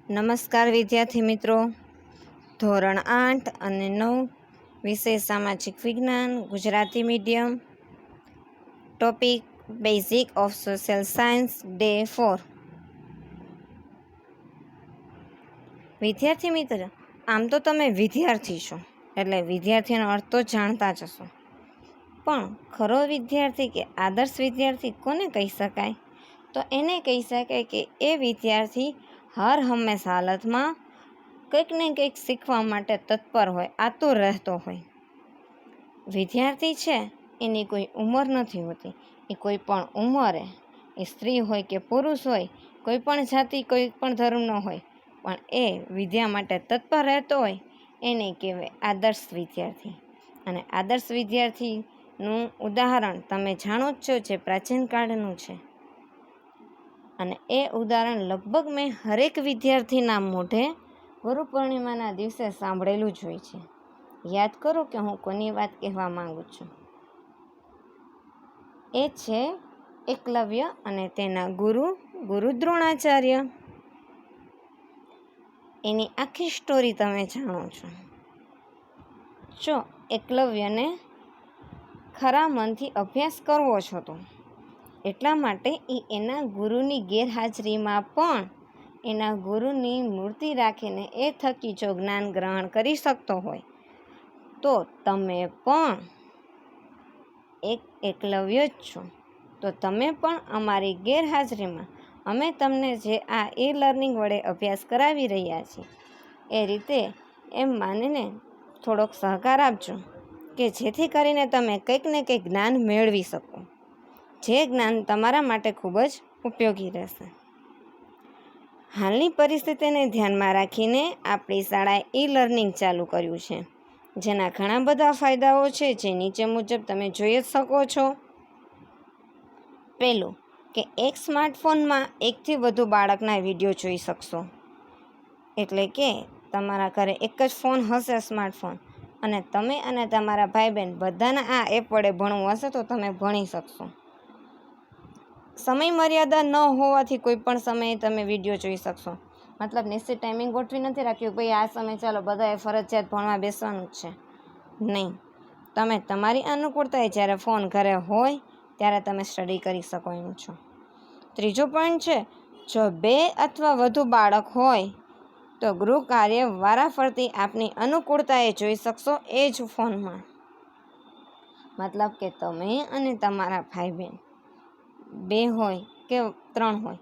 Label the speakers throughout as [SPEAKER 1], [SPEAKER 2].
[SPEAKER 1] નમસ્કાર વિદ્યાર્થી મિત્રો, ધોરણ 8 અને 9 વિષય સામાજિક વિજ્ઞાન Gujarati medium, topic basic of social science day 4. વિદ્યાર્થી મિત્રો, આમ તો તમે વિદ્યાર્થી છો એટલે વિદ્યાર્થીનો અર્થ તો જાણતા જ હશો, પણ ખરો વિદ્યાર્થી કે આદર્શ વિદ્યાર્થી કોને કહી શકાય? તો એને કહી શકાય કે એ વિદ્યાર્થી હર હંમેશ હાલતમાં કંઈક ને કંઈક શીખવા માટે તત્પર હોય, આતુર રહેતો હોય. વિદ્યાર્થી છે એની કોઈ ઉંમર નથી હોતી. એ કોઈ પણ ઉંમરે, એ સ્ત્રી હોય કે પુરુષ હોય, કોઈ પણ જાતિ, કોઈ પણ ધર્મનો હોય, પણ એ વિદ્યા માટે તત્પર રહેતો હોય એને કહેવાય આદર્શ વિદ્યાર્થી. અને આદર્શ વિદ્યાર્થીનું ઉદાહરણ તમે જાણો જ છો, જે પ્રાચીન કાળનું છે. અને એ ઉદાહરણ લગભગ મેં હરેક વિદ્યાર્થીના મોઢે ગુરુ પૂર્ણિમાના દિવસે સાંભળેલું જ હોય છે. યાદ કરો કે હું કોની વાત કહેવા માંગુ છું. એ છે એકલવ્ય અને તેના ગુરુ દ્રોણાચાર્ય. એની આખી સ્ટોરી તમે જાણો છો. જો એકલવ્યને ખરા મનથી અભ્યાસ કરવો જ હતો, એટલા માટે એ એના ગુરુની ગેરહાજરીમાં પણ એના ગુરુની મૂર્તિ રાખીને એ થકી જો જ્ઞાન ગ્રહણ કરી શકતો હોય, તો તમે પણ એક એકલવ્ય જ છો. તો તમે પણ અમારી ગેરહાજરીમાં અમે તમને જે આ લર્નિંગ વડે અભ્યાસ કરાવી રહ્યા છીએ એ રીતે એમ માનીને થોડોક સહકાર આપજો, કે જેથી કરીને તમે કંઈક ને કંઈક જ્ઞાન મેળવી શકો, જે જ્ઞાન તમારા માટે ખૂબ જ ઉપયોગી રહેશે. હાલની પરિસ્થિતિને ધ્યાનમાં રાખીને આપણી શાળાએ લર્નિંગ ચાલુ કર્યું છે, જેના ઘણા બધા ફાયદાઓ છે, જે નીચે મુજબ તમે જોઈ જ શકો છો. પહેલું કે એક સ્માર્ટફોનમાં એકથી વધુ બાળકના વિડીયો જોઈ શકશો. એટલે કે તમારા ઘરે એક જ ફોન હશે, સ્માર્ટફોન, અને તમે અને તમારા ભાઈ બહેન બધાના આ એપ વડે ભણવું હશે તો તમે ભણી શકશો. સમય મર્યાદા ન હોવાથી કોઈ પણ સમયે તમે વિડીયો જોઈ શકશો. મતલબ નિશ્ચિત ટાઈમિંગ ગોઠવી નથી રાખ્યું, ભાઈ આ સમય ચાલો બધાએ ફરજિયાત ભણવા બેસવાનું જ છે, નહીં. તમે તમારી અનુકૂળતાએ જ્યારે ફોન ઘરે હોય ત્યારે તમે સ્ટડી કરી શકો એમ છો. ત્રીજો પોઈન્ટ છે, જો 2 અથવા વધુ બાળક હોય તો ગૃહ કાર્ય વારાફરતી આપની અનુકૂળતાએ જોઈ શકશો એ જ ફોનમાં. મતલબ કે તમે અને તમારા ભાઈ બહેન 2 હોય કે 3 હોય,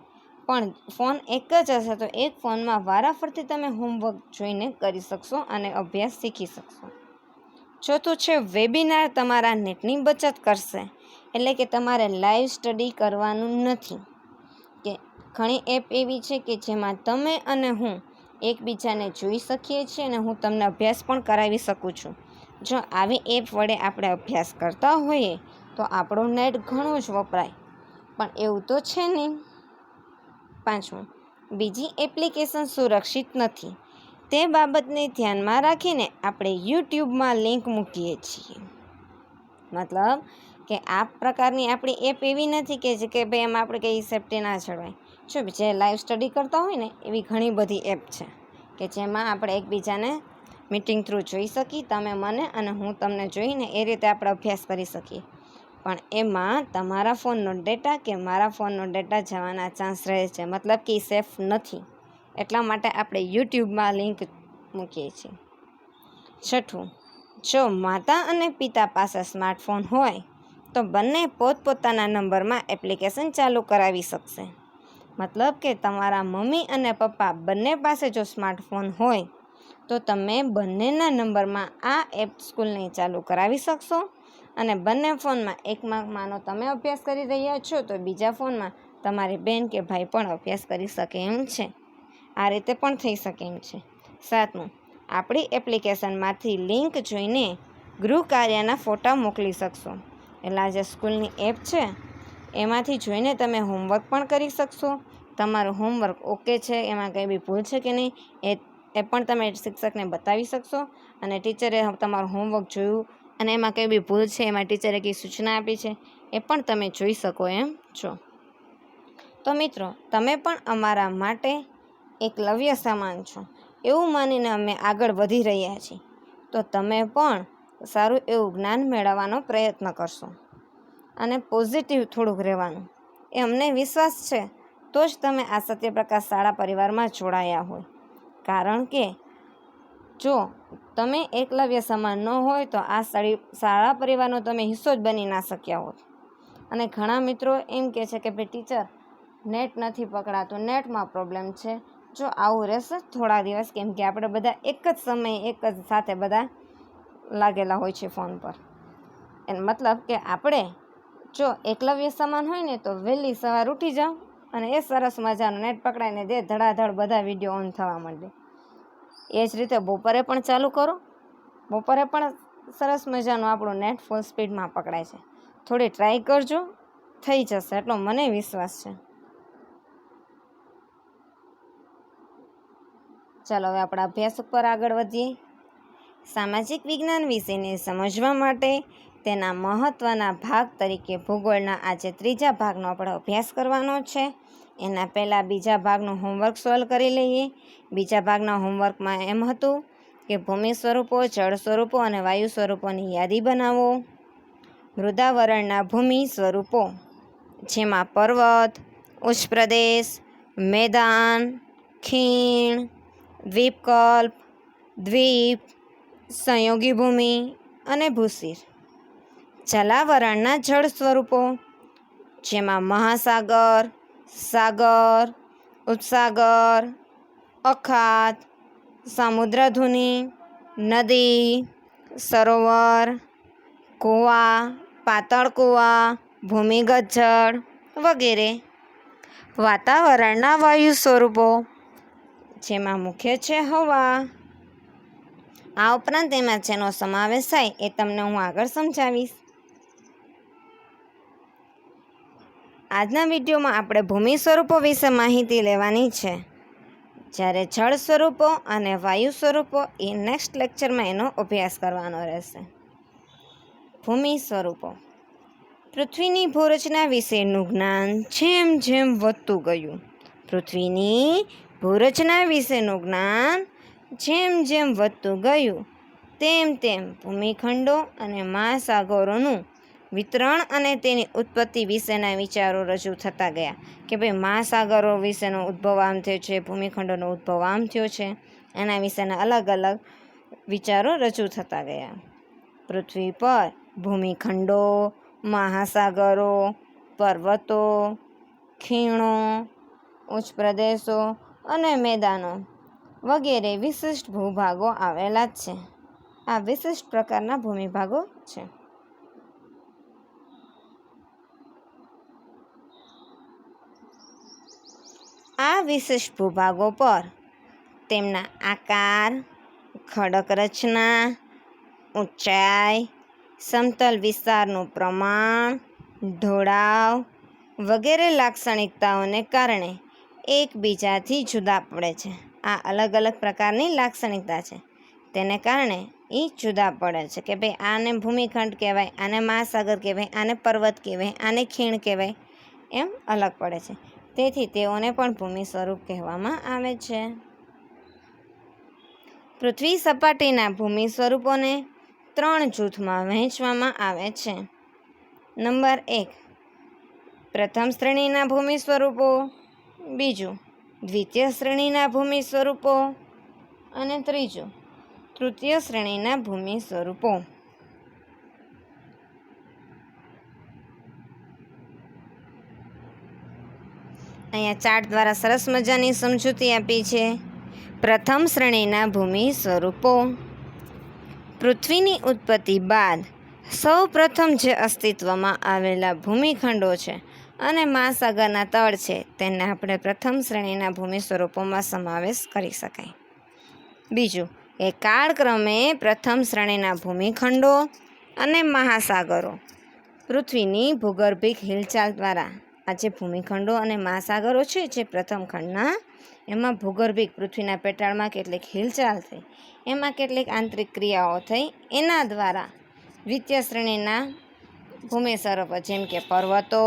[SPEAKER 1] પણ ફોન એક જ હશે તો એક ફોનમાં વારાફરતી તમે હોમવર્ક જોઈને કરી શકશો અને અભ્યાસ શીખી શકશો. ચોથું છે, વેબિનાર તમારા નેટની બચત કરશે. એટલે કે તમારે લાઈવ સ્ટડી કરવાનું નથી. કે ઘણી એપ એવી છે કે જેમાં તમે અને હું એકબીજાને જોઈ શકીએ છીએ અને હું તમને અભ્યાસ પણ કરાવી શકું છું. જો આવી એપ વડે આપણે અભ્યાસ કરતા હોઈએ તો આપણું નેટ ઘણું જ વપરાય, પણ એવું તો છે નહીં. પાંચમું, બીજી એપ્લિકેશન સુરક્ષિત નથી. તે બાબતને ધ્યાનમાં રાખીને આપણે યુટ્યુબમાં લિંક મૂકીએ છીએ. મતલબ કે આ પ્રકારની આપણી એપ એવી નથી કે ભાઈ એમાં આપણે કંઈ સેફ્ટી ના જળવાય. જો જે લાઈવ સ્ટડી કરતા હોય ને એવી ઘણી બધી એપ છે કે જેમાં આપણે એકબીજાને મીટિંગ થ્રુ જોઈ શકીએ, તમે મને અને હું તમને જોઈને એ રીતે આપણે અભ્યાસ કરી શકીએ. પણ એમાં તમારા ફોનનો ડેટા કે મારા ફોનનો ડેટા જવાના ચાન્સ રહે છે, મતલબ કે એ સેફ નથી. એટલા માટે આપણે યુટ્યુબમાં લિંક મૂકીએ છીએ. છઠ્ઠું, જો માતા અને પિતા પાસે સ્માર્ટફોન હોય તો બંને પોતપોતાના નંબરમાં એપ્લિકેશન ચાલુ કરાવી શકશે. મતલબ કે તમારા મમ્મી અને પપ્પા બંને પાસે જો સ્માર્ટફોન હોય તો તમે બંનેના નંબરમાં આ એપ સ્કૂલને ચાલુ કરાવી શકશો. અને બંને ફોનમાં એકમાં માનો તમે અભ્યાસ કરી રહ્યા છો તો બીજા ફોનમાં તમારી બહેન કે ભાઈ પણ અભ્યાસ કરી શકે એમ છે. આ રીતે પણ થઈ શકે એમ છે. સાતમું, આપણી એપ્લિકેશનમાંથી લિંક જોઈને ગૃહ કાર્યના ફોટા મોકલી શકશો. એટલે આ જે સ્કૂલની એપ છે એમાંથી જોઈને તમે હોમવર્ક પણ કરી શકશો. તમારું હોમવર્ક ઓકે છે, એમાં કંઈ બી ભૂલ છે કે નહીં એ પણ તમે શિક્ષકને બતાવી શકશો. અને ટીચરે તમારું હોમવર્ક જોયું અને એમાં કંઈ બી ભૂલ છે, એમાં ટીચરે કંઈ સૂચના આપી છે એ પણ તમે જોઈ શકો એમ છો. તો મિત્રો, તમે પણ અમારા માટે એકલવ્ય સમાન છો એવું માનીને અમે આગળ વધી રહ્યા છીએ, તો તમે પણ સારું એવું જ્ઞાન મેળવવાનો પ્રયત્ન કરશો અને પોઝિટિવ થોડુંક રહેવાનું. એ અમને વિશ્વાસ છે તો જ તમે આ સત્યપ્રકાશ શાળા પરિવારમાં જોડાયા હોય. કારણ કે જો તમે એકલવ્ય સમાન ન હોય તો આ શાળા પરિવારનો તમે હિસ્સો જ બની ના શક્યા હોત. અને ઘણા મિત્રો એમ કહે છે કે ભાઈ ટીચર નેટ નથી પકડાતું, નેટમાં પ્રોબ્લેમ છે. જો આવું રહેશે થોડા દિવસ, કેમ કે આપણે બધા એક જ સમયે એક જ સાથે બધા લાગેલા હોય છે ફોન પર. એનો મતલબ કે આપણે જો એકલવ્ય સમાન હોય ને તો વહેલી સવાર ઉઠી જાઓ અને એ સરસ મજાનું નેટ પકડાઈને દે ધડાધડ બધા વિડીયો ઓન થવા માંડે. એ જ રીતે બપોરે પણ ચાલુ કરો, બપોરે પણ સરસ મજાનું આપણું નેટ ફૂલ સ્પીડમાં પકડાય છે. થોડી ટ્રાય કરજો, થઈ જશે એટલો મને વિશ્વાસ છે. ચાલો હવે આપણા અભ્યાસ ઉપર આગળ વધીએ. સામાજિક વિજ્ઞાન વિષયને સમજવા માટે તેના મહત્ત્વના ભાગ તરીકે ભૂગોળના આજે 3જા ભાગનો આપણે અભ્યાસ કરવાનો છે. એના પહેલાં બીજા ભાગનું હોમવર્ક સોલ્વ કરી લઈએ. બીજા ભાગના હોમવર્કમાં એમ હતું કે ભૂમિ સ્વરૂપો, જળ સ્વરૂપો અને વાયુ સ્વરૂપોની યાદી બનાવો. મૃદાવરણના ભૂમિ સ્વરૂપો, જેમાં પર્વત, ઉચ્ચ પ્રદેશ, મેદાન, ખીણ, દ્વીપકલ્પ, દ્વીપ, સંયોગી ભૂમિ અને ભૂશિર. જલાવરણના જળ સ્વરૂપો, જેમાં મહાસાગર, સાગર, ઉપસાગર, અખાત, સામુદ્રધુની, નદી, સરોવર, કૂવા, પાતળ કૂવા, ભૂમિગત જળ વગેરે. વાતાવરણના વાયુ સ્વરૂપો, જેમાં મુખ્ય છે હવા. આ ઉપરાંત તેમાં જેનો સમાવેશ થાય એ તમને હું આગળ સમજાવીશ. આજના વિડીયોમાં આપણે ભૂમિ સ્વરૂપો વિશે માહિતી લેવાની છે, જ્યારે જળ સ્વરૂપો અને વાયુ સ્વરૂપો એ નેક્સ્ટ લેક્ચરમાં એનો અભ્યાસ કરવાનો રહેશે. ભૂમિ સ્વરૂપો. પૃથ્વીની ભૂરચના વિશેનું જ્ઞાન જેમ જેમ વધતું ગયું, પૃથ્વીની ભૂરચના વિશેનું જ્ઞાન જેમ જેમ વધતું ગયું તેમ તેમ ભૂમિખંડો અને મહાસાગરોનું વિતરણ અને તેની ઉત્પત્તિ વિશેના વિચારો રજૂ થતા ગયા. કે ભાઈ મહાસાગરો વિશેનો ઉદ્ભવ આમ થયો છે, ભૂમિખંડોનો ઉદ્ભવ આમ થયો છે, એના વિશેના અલગ અલગ વિચારો રજૂ થતા ગયા. પૃથ્વી પર ભૂમિખંડો, મહાસાગરો, પર્વતો, ખીણો, ઉચ્ચ પ્રદેશો અને મેદાનો વગેરે વિશિષ્ટ ભૂભાગો આવેલા જ છે. આ વિશિષ્ટ પ્રકારના ભૂમિભાગો છે. આ વિશિષ્ટ ભૂભાગો પર તેમના આકાર, ખડક રચના, ઊંચાઈ, સમતલ વિસ્તારનું પ્રમાણ, ઢોળાવ વગેરે લાક્ષણિકતાઓને કારણે એકબીજાથી જુદા પડે છે. આ અલગ અલગ પ્રકારની લાક્ષણિકતા છે, તેને કારણે એ જુદા પડે છે. કે ભાઈ આને ભૂમિખંડ કહેવાય, આને મહાસાગર કહેવાય, આને પર્વત કહેવાય, આને ખીણ કહેવાય, એમ અલગ પડે છે. તેથી તેઓને પણ ભૂમિ સ્વરૂપ કહેવામાં આવે છે. પૃથ્વી સપાટીના ભૂમિ સ્વરૂપોને 3 જૂથમાં વહેંચવામાં આવે છે. નંબર 1, પ્રથમ શ્રેણીના ભૂમિ સ્વરૂપો. બીજું, દ્વિતીય શ્રેણીના ભૂમિ સ્વરૂપો. અને ત્રીજું, તૃતીય શ્રેણીના ભૂમિ સ્વરૂપો. અહીંયા ચાર્ટ દ્વારા સરસ મજાની સમજૂતી આપી છે. પ્રથમ શ્રેણીના ભૂમિ સ્વરૂપો. પૃથ્વીની ઉત્પત્તિ બાદ સૌ પ્રથમ જે અસ્તિત્વમાં આવેલા ભૂમિખંડો છે અને મહાસાગરના તળ છે તેને આપણે પ્રથમ શ્રેણીના ભૂમિ સ્વરૂપોમાં સમાવેશ કરી શકાય. બીજું એ કાળક્રમે પ્રથમ શ્રેણીના ભૂમિખંડો અને મહાસાગરો પૃથ્વીની ભૂગર્ભિક હિલચાલ દ્વારા આ જે ભૂમિખંડો અને મહાસાગરો છે જે પ્રથમ ખંડના, એમાં ભૂગર્ભિક પૃથ્વીના પેટાળમાં કેટલીક હિલચાલ થઈ, એમાં કેટલીક આંતરિક ક્રિયાઓ થઈ, એના દ્વારા દ્વિતીય શ્રેણીના ભૂમિ સ્વરૂપો જેમ કે પર્વતો,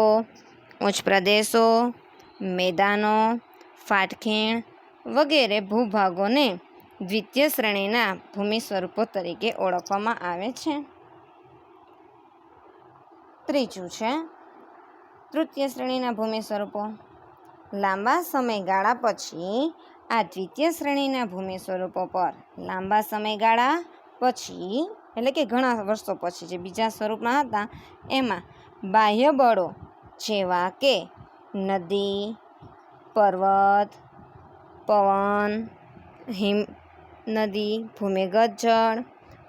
[SPEAKER 1] ઉચ્ચ પ્રદેશો, મેદાનો, ફાટખીણ વગેરે ભૂભાગોને દ્વિતીય શ્રેણીના ભૂમિ સ્વરૂપો તરીકે ઓળખવામાં આવે છે. ત્રીજું છે તૃતીય શ્રેણીના ભૂમિ સ્વરૂપો. લાંબા સમયગાળા પછી આ દ્વિતીય શ્રેણીના ભૂમિ સ્વરૂપો પર લાંબા સમયગાળા પછી એટલે કે ઘણા વર્ષો પછી જે બીજા સ્વરૂપમાં હતા એમાં બાહ્ય બળો જેવા કે નદી, પર્વત, પવન, હિમ નદી, ભૂમિગત જળ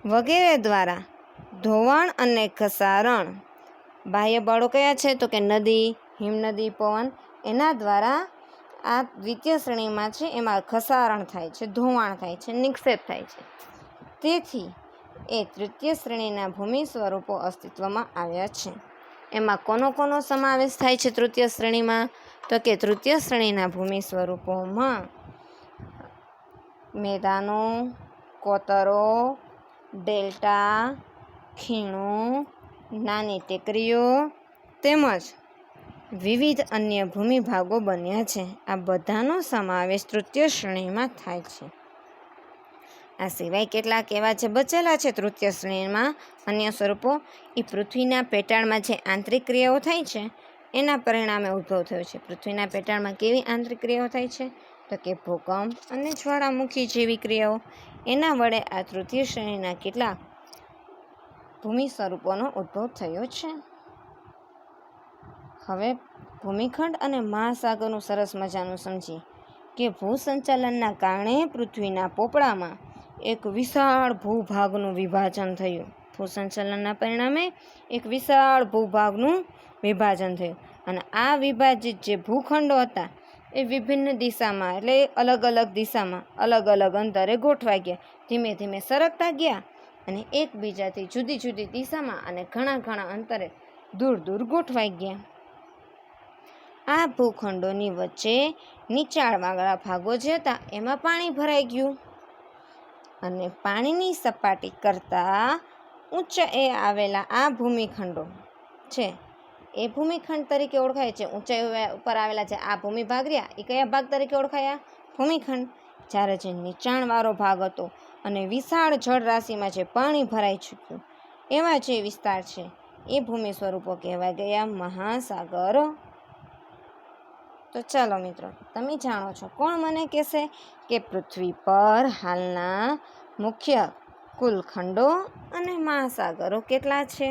[SPEAKER 1] વગેરે દ્વારા ધોવાણ અને ઘસારણ. બાહ્ય બળો કયા છે? તો કે નદી, હિમનદી, પવન, એના દ્વારા આ દ્વિતીય શ્રેણીમાં છે એમાં ઘસારણ થાય છે, ધોવાણ થાય છે, નિક્ષેપ થાય છે. તેથી એ તૃતીય શ્રેણીના ભૂમિ સ્વરૂપો અસ્તિત્વમાં આવ્યા છે. એમાં કોનો સમાવેશ થાય છે તૃતીય શ્રેણીમાં? તો કે તૃતીય શ્રેણીના ભૂમિ સ્વરૂપોમાં મેદાનો, કોતરો, ડેલ્ટા, ખીણો, નાની ટેકરીઓ તેમજ વિવિધ અન્ય ભૂમિભાગો બન્યા છે. આ બધાનો સમાવેશ તૃતીય શ્રેણીમાં થાય છે. આ સિવાય કેટલાક એવા જે બચેલા છે તૃતીય શ્રેણીમાં અન્ય સ્વરૂપો, એ પૃથ્વીના પેટાળમાં જે આંતરિક ક્રિયાઓ થાય છે એના પરિણામે ઉદ્ભવ થયો છે. પૃથ્વીના પેટાળમાં કેવી આંતરિક ક્રિયાઓ થાય છે? તો કે ભૂકંપ અને જ્વાળામુખી જેવી ક્રિયાઓ. એના વડે આ તૃતીય શ્રેણીના કેટલાક ભૂમિ સ્વરૂપોનો ઉદ્ભવ થયો છે. હવે ભૂમિખંડ અને મહાસાગરનું સરસ મજાનું સમજીએ કે ભૂસંચાલનના કારણે પૃથ્વીના પોપડામાં એક વિશાળ ભૂભાગનું વિભાજન થયું. ભૂસંચાલનના પરિણામે એક વિશાળ ભૂભાગનું વિભાજન થયું અને આ વિભાજિત જે ભૂખંડો હતા એ વિભિન્ન દિશામાં એટલે અલગ અલગ દિશામાં અલગ અલગ અંતરે ગોઠવાઈ ગયા. ધીમે ધીમે સરકતા ગયા અને એકબીજાથી જુદી જુદી દિશામાં અને ઘણા અંતરે દૂર દૂર ગોઠવાઈ ગયા. આ ભૂખંડોની વચ્ચે નીચાણવાળા ભાગો જે હતા એમાં પાણી ભરાઈ ગયું અને પાણીની સપાટી કરતાં ઊંચાઈએ આવેલા આ ભૂમિખંડો છે એ ભૂમિખંડ તરીકે ઓળખાય છે. ઊંચાઈ ઉપર આવેલા છે આ ભૂમિભાગ રહ્યા એ કયા ભાગ તરીકે ઓળખાયા? ભૂમિખંડ. જ્યારે જે નીચાણવાળો ભાગ હતો અને વિશાળ જળરાશિમાં જે પાણી ભરાઈ ચૂક્યું એવા જે વિસ્તાર છે એ ભૂમિ સ્વરૂપો કહેવાય ગયા મહાસાગરો. તો ચાલો મિત્રો, તમે જાણો છો. કોણ મને કહેશે કે પૃથ્વી પર હાલના મુખ્ય કુલ ખંડો અને મહાસાગરો કેટલા છે?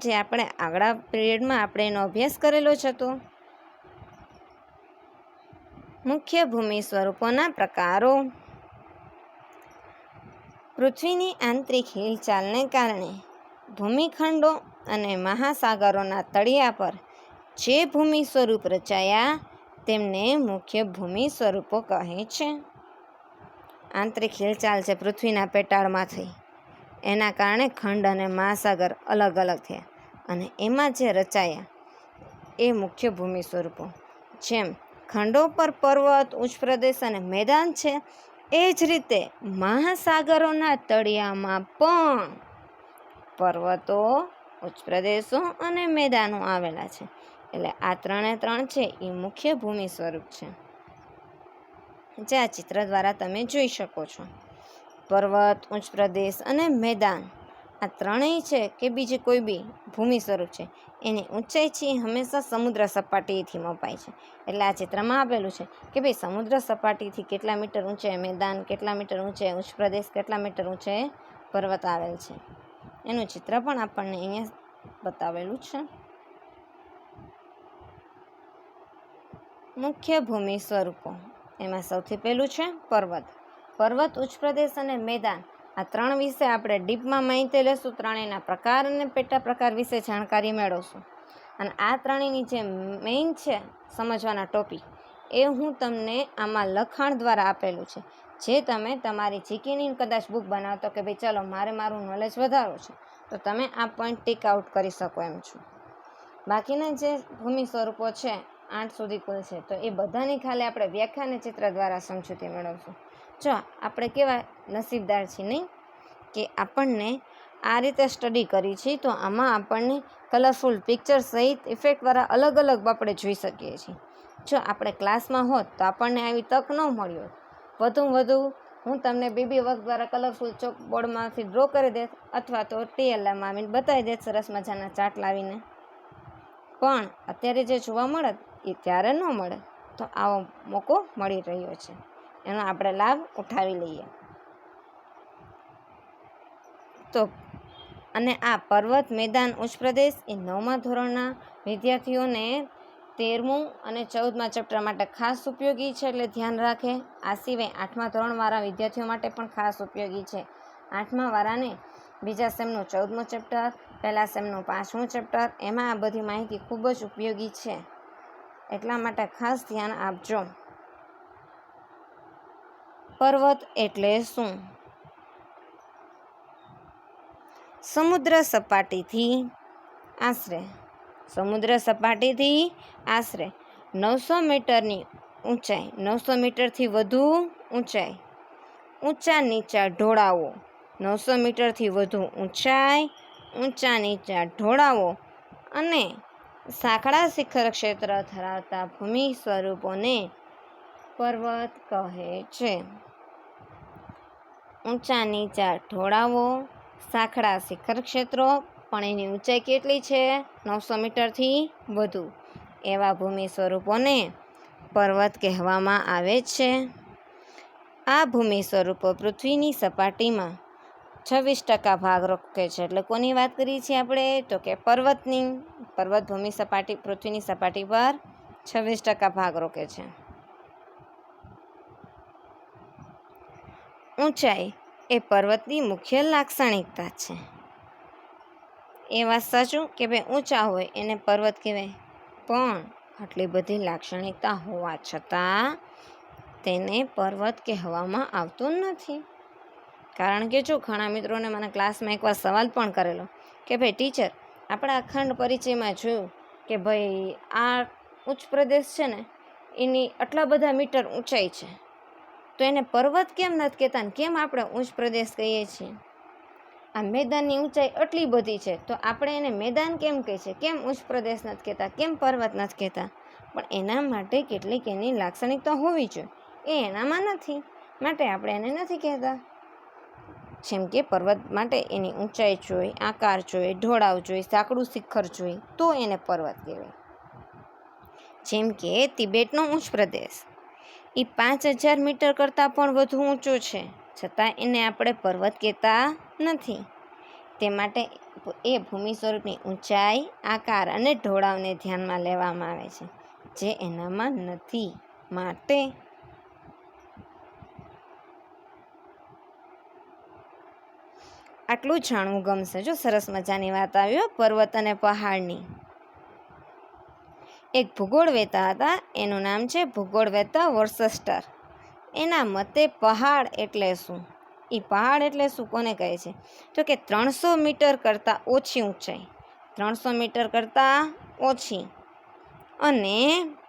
[SPEAKER 1] જે આપણે આગલા પિરિયડમાં આપણે એનો અભ્યાસ કરેલો જ હતો. મુખ્ય ભૂમિ સ્વરૂપોના પ્રકારો. પૃથ્વીની આંતરિક હિલચાલને કારણે ભૂમિખંડો અને મહાસાગરોના તળિયા પર જે ભૂમિ સ્વરૂપ રચાયા તેમને મુખ્ય ભૂમિ સ્વરૂપો કહે છે. આંતરિક હિલચાલ છે પૃથ્વીના પેટાળમાંથી, એના કારણે ખંડ અને મહાસાગર અલગ અલગ થયા અને એમાં જે રચાયા એ મુખ્ય ભૂમિ સ્વરૂપો. જેમ ખંડો પર પર્વત, ઉચ્ચ પ્રદેશ અને મેદાન છે એ જ રીતે મહાસાગરોના તળિયામાં પણ પર્વતો, ઉચ્ચ પ્રદેશો અને મેદાનો આવેલા છે. એટલે આ ત્રણ છે એ મુખ્ય ભૂમિ સ્વરૂપ છે, જે આ ચિત્ર દ્વારા તમે જોઈ શકો છો. પર્વત, ઉચ્ચ પ્રદેશ અને મેદાન આ ત્રણેય છે કે બીજી કોઈ બી ભૂમિ સ્વરૂપ છે એની ઊંચાઈ છે હંમેશા સમુદ્ર સપાટીથી મપાય છે. એટલે આ ચિત્રમાં આપેલું છે કે ભાઈ સમુદ્ર સપાટીથી કેટલા મીટર ઊંચે મેદાન, કેટલા મીટર ઊંચે ઉચ્ચ પ્રદેશ, કેટલા મીટર ઊંચે પર્વત આવેલ છે. એનું ચિત્ર પણ આપણને અહીંયા બતાવેલું છે. મુખ્ય ભૂમિ સ્વરૂપો એમાં સૌથી પહેલું છે પર્વત. પર્વત, ઉચ્ચ પ્રદેશ અને મેદાન આ ત્રણ વિશે આપણે ડીપમાં માહિતી લેશું. ત્રણેયના પ્રકાર અને પેટા પ્રકાર વિશે જાણકારી મેળવશું. અને આ ત્રણેયની જે મેઇન છે સમજવાના ટોપિક એ હું તમને આમાં લખાણ દ્વારા આપેલું છે, જે તમે તમારી જીકેની કદાચ બુક બનાવતો કે ભાઈ ચાલો મારું નોલેજ વધારવું છે તો તમે આ પોઈન્ટ ટીક આઉટ કરી શકો એમ છો. બાકીના જે ભૂમિ સ્વરૂપો છે 8 સુધી કુલ છે તો એ બધાની ખાલી આપણે વ્યાખ્યા અને ચિત્ર દ્વારા સમજૂતી મેળવશું. જો આપણે કેવા નસીબદાર છીએ નહીં કે આપણને આ રીતે સ્ટડી કરી છે, તો આમાં આપણને કલરફુલ પિક્ચર સહિત ઇફેક્ટવાળા અલગ અલગ આપણે જોઈ શકીએ છીએ. જો આપણે ક્લાસમાં હોત તો આપણને આવી તક ન મળી હોત. વધુમાં વધુ હું તમને BB વર્ક દ્વારા કલરફુલ ચોકબોર્ડમાંથી ડ્રો કરી દેત અથવા તો TLમાં આવીને બતાવી દેત સરસ મજાના ચાર્ટ લાવીને. પણ અત્યારે જે જોવા મળે એ ત્યારે ન મળે. તો આવો મોકો મળી રહ્યો છે, એનો આપણે લાભ ઉઠાવી લઈએ. તો અને આ પર્વત મેદાન ઉચ્ચ પ્રદેશ એ 9મા ધોરણના વિદ્યાર્થીઓને 13મું અને 14મા ચેપ્ટર માટે ખાસ ઉપયોગી છે, એટલે ધ્યાન રાખે. આ સિવાય 8મા ધોરણવાળા વિદ્યાર્થીઓ માટે પણ ખાસ ઉપયોગી છે. 8મા વાળાને બીજા સેમનું 14મું ચેપ્ટર, પહેલા સેમનું 5મું ચેપ્ટર, એમાં આ બધી માહિતી ખૂબ જ ઉપયોગી છે, એટલા માટે ખાસ ધ્યાન આપજો. પર્વત એટલે શું? સમુદ્ર સપાટીથી આશરે 900 મીટરની ઊંચાઈ, 900 મીટરથી વધુ ઊંચાઈ, ઊંચા નીચા ઢોળાવો, 900 મીટરથી વધુ ઊંચાઈ, ઊંચા નીચા ઢોળાવો અને સાંકડા શિખર ક્ષેત્ર ધરાવતા ભૂમિ સ્વરૂપોને પર્વત કહે છે. ઊંચા નીચા ઢોળાવો, સાંકડા શિખર ક્ષેત્રો, પણ એની ઊંચાઈ કેટલી છે? 900 મીટરથી વધુ. એવા ભૂમિ સ્વરૂપોને પર્વત કહેવામાં આવે છે. આ ભૂમિ સ્વરૂપો પૃથ્વીની સપાટીમાં 26% ભાગ રોકે છે. એટલે કોની વાત કરી છે આપણે? તો કે પર્વતની. પર્વત ભૂમિ સપાટી પૃથ્વીની સપાટી પર 26% ભાગ રોકે છે. ઊંચાઈ એ પર્વતની મુખ્ય લાક્ષણિકતા છે. એ વાત સાચું કે ભાઈ ઊંચા હોય એને પર્વત કહેવાય, પણ આટલી બધી લાક્ષણિકતા હોવા છતાં તેને પર્વત કહેવામાં આવતું નથી. કારણ કે જો ઘણા મિત્રોને મને ક્લાસમાં એકવાર સવાલ પણ કરેલો કે ભાઈ ટીચર, આપણે અખંડ પરિચયમાં જોયું કે ભાઈ આ ઉચ્ચ પ્રદેશ છે ને એની આટલા બધા મીટર ઊંચાઈ છે, તો એને પર્વત કેમ નથી કહેતા ને કેમ આપણે ઉચ્ચ પ્રદેશ કહીએ છીએ? આ મેદાનની ઊંચાઈ આટલી બધી છે તો આપણે એને મેદાન કેમ કહીએ છીએ? કેમ ઉચ્ચ પ્રદેશ નથી કહેતા? કેમ પર્વત નથી કહેતા? પણ એના માટે કેટલીક એની લાક્ષણિકતા હોવી જોઈએ, એ એનામાં નથી, માટે આપણે એને નથી કહેતા. જેમ કે પર્વત માટે એની ઊંચાઈ જોઈએ, આકાર જોઈએ, ઢોળાવ જોઈએ, સાંકડું શિખર જોઈએ, તો એને પર્વત કહેવાય. જેમ કે તિબેટનો ઉચ્ચ પ્રદેશ એ 5000 મીટર કરતાં પણ વધુ ઊંચો છે, છતાં એને આપણે પર્વત કહેતા નથી. તે માટે એ ભૂમિ સ્વરૂપની ઊંચાઈ, આકાર અને ઢોળાવને ધ્યાનમાં લેવામાં આવે છે, જે એનામાં નથી. માટે આટલું જાણવું ગમશે. જો સરસ મજાની વાત આવી પર્વત અને પહાડની. એક ભૂગોળવેતા હતા, એનું નામ છે ભૂગોળવેતા વર્સસ્ટર. એના મતે પહાડ એટલે શું? એ પહાડ એટલે શું કોને કહે છે? તો કે 300 મીટર કરતાં ઓછી ઊંચાઈ, 300 મીટર કરતાં ઓછી અને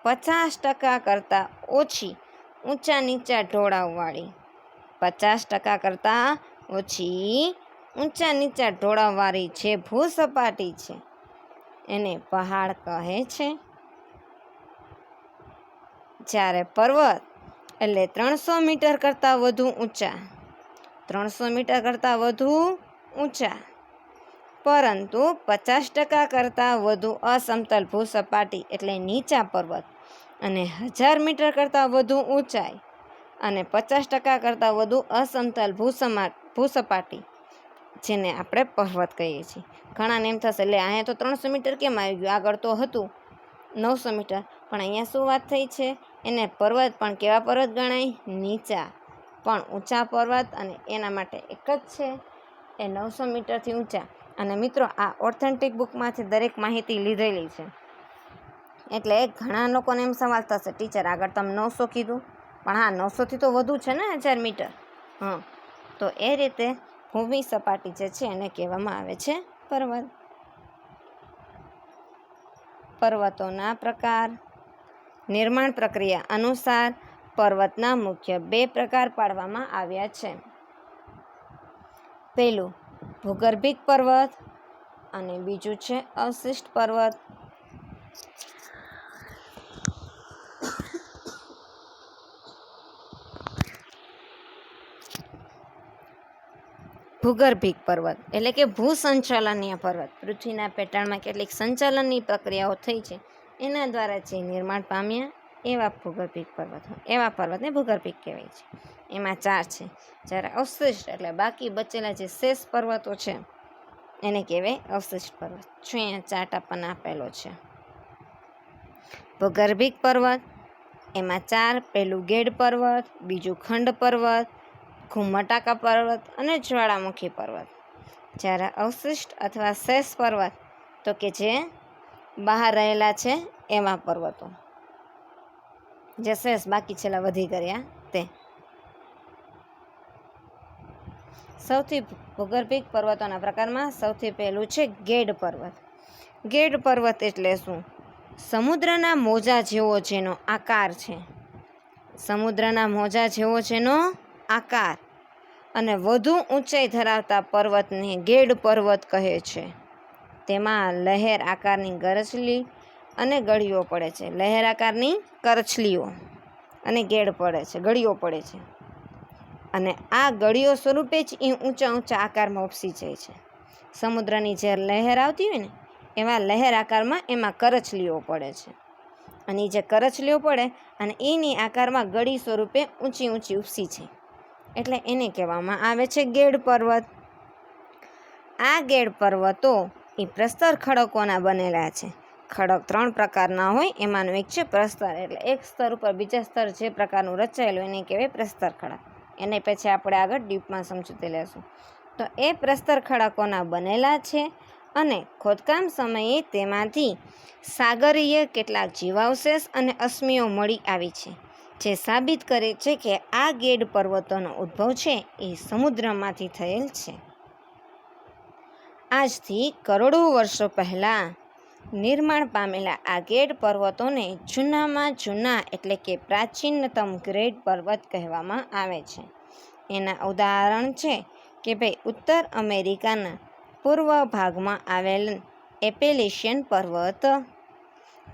[SPEAKER 1] 50% કરતાં ઓછી ઊંચા નીચા ઢોળાવવાળી, 50% કરતાં ઓછી ઊંચા નીચા ઢોળાવવાળી જે ભૂસપાટી છે એને પહાડ કહે છે. જ્યારે પર્વત એટલે 300 મીટર કરતાં વધુ ઊંચા, 300 મીટર કરતાં વધુ ઊંચા પરંતુ 50% કરતાં વધુ અસમતલ ભૂસપાટી એટલે નીચા પર્વત, અને 1000 મીટર કરતાં વધુ ઊંચાઈ અને 50% કરતાં વધુ અસમતલ ભૂસપાટી જેને આપણે પર્વત કહીએ છીએ. ઘણાને એમ થશે એટલે અહીંયા તો 300 મીટર કેમ આવી ગયું, આગળ તો હતું 900 મીટર, પણ અહીંયા શું વાત થઈ છે? એને પર્વત પણ કેવા પર્વત ગણાય? નીચા પણ ઊંચા પર્વત, અને એના માટે એક જ છે એ 900 મીટરથી ઊંચા. અને મિત્રો આ ઓથેન્ટિક બુકમાંથી દરેક માહિતી લીધેલી છે, એટલે ઘણા લોકોને એમ સવાલ થશે ટીચર આગળ તમે 900 કીધું, પણ હા 900થી તો વધુ છે ને 1000 મીટર. તો એ રીતે ભૂમિ સપાટી જે છે એને કહેવામાં આવે છે પર્વત. પર્વતોના પ્રકાર. નિર્માણ પ્રક્રિયા અનુસાર પર્વતના મુખ્ય 2 પ્રકાર પાડવામાં આવ્યા છે. પહેલું ભૂગર્ભિક પર્વત અને બીજું છે અવશિષ્ટ પર્વત. ભૂગર્ભિક પર્વત એટલે કે ભૂસંચાલનીય પર્વત. પૃથ્વીના પેટાળમાં કેટલીક સંચાલનની પ્રક્રિયાઓ થઈ છે એના દ્વારા જે નિર્માણ પામ્યા એવા ભૂગર્ભિક પર્વતો, એવા પર્વતને ભૂગર્ભિક કહેવાય છે. એમાં 4 છે. જ્યારે અવશિષ્ટ એટલે બાકી બચેલા જે શેષ પર્વતો છે એને કહેવાય અવશિષ્ટ પર્વત. જો અહીંયા 4 આપણને આપેલો છે. ભૂગર્ભિક પર્વત એમાં 4, પહેલું ગેડ પર્વત, બીજું ખંડ પર્વત, ઘુમ્મટાકા પર્વત અને જ્વાળામુખી પર્વત. જ્યારે અવશિષ્ટ અથવા શેષ પર્વત તો કે જે બહાર રહેલા છે એવા પર્વતો, જે શેષ બાકી છેલ્લા વધી કર્યા તે. સૌથી ભૂગર્ભિક પર્વતોના પ્રકારમાં સૌથી પહેલું છે ગેડ પર્વત. ગેડ પર્વત એટલે શું? સમુદ્રના મોજા જેવો જેનો આકાર છે, સમુદ્રના મોજા જેવો જેનો આકાર અને વધુ ઊંચાઈ ધરાવતા પર્વતને ગેડ પર્વત કહે છે. તેમાં લહેર આકારની ગરચલી અને ગળીઓ પડે છે. લહેર આકારની કરચલીઓ અને ગેડ પડે છે, ગળીઓ પડે છે. અને આ ગળીઓ સ્વરૂપે જ એ ઊંચા ઊંચા આકારમાં ઉપસી જાય છે. સમુદ્રની જે લહેર આવતી હોય ને એવા લહેર આકારમાં એમાં કરચલીઓ પડે છે. અને એ જે કરચલીઓ પડે અને એની આકારમાં ગળી સ્વરૂપે ઊંચી ઊંચી ઉપસી છે એટલે એને કહેવામાં આવે છે ગેડ પર્વત. આ ગેડ પર્વતો એ પ્રસ્તર ખડકોના બનેલા છે. ખડક 3 પ્રકારના હોય, એમાંનું એક છે પ્રસ્તર, એટલે એક સ્તર ઉપર બીજા સ્તર જે પ્રકારનું રચાયેલું એને કહેવાય પ્રસ્તર ખડક. એને પછી આપણે આગળ ડીપમાં સમજૂતી લેશું. તો એ પ્રસ્તર ખડકોના બનેલા છે અને ખોદકામ સમયે તેમાંથી સાગરીય કેટલાક જીવાવશેષ અને અશ્મિઓ મળી આવી છે, જે સાબિત કરે છે કે આ ગેડ પર્વતોનો ઉદ્ભવ છે એ સમુદ્રમાંથી થયેલ છે. આજથી કરોડો વર્ષો પહેલાં નિર્માણ પામેલા આ ગેડ પર્વતોને જૂનામાં જૂના એટલે કે પ્રાચીનતમ ગેડ પર્વત કહેવામાં આવે છે. એના ઉદાહરણ છે કે ભાઈ ઉત્તર અમેરિકાના પૂર્વ ભાગમાં આવેલ એપેલેશિયન પર્વત,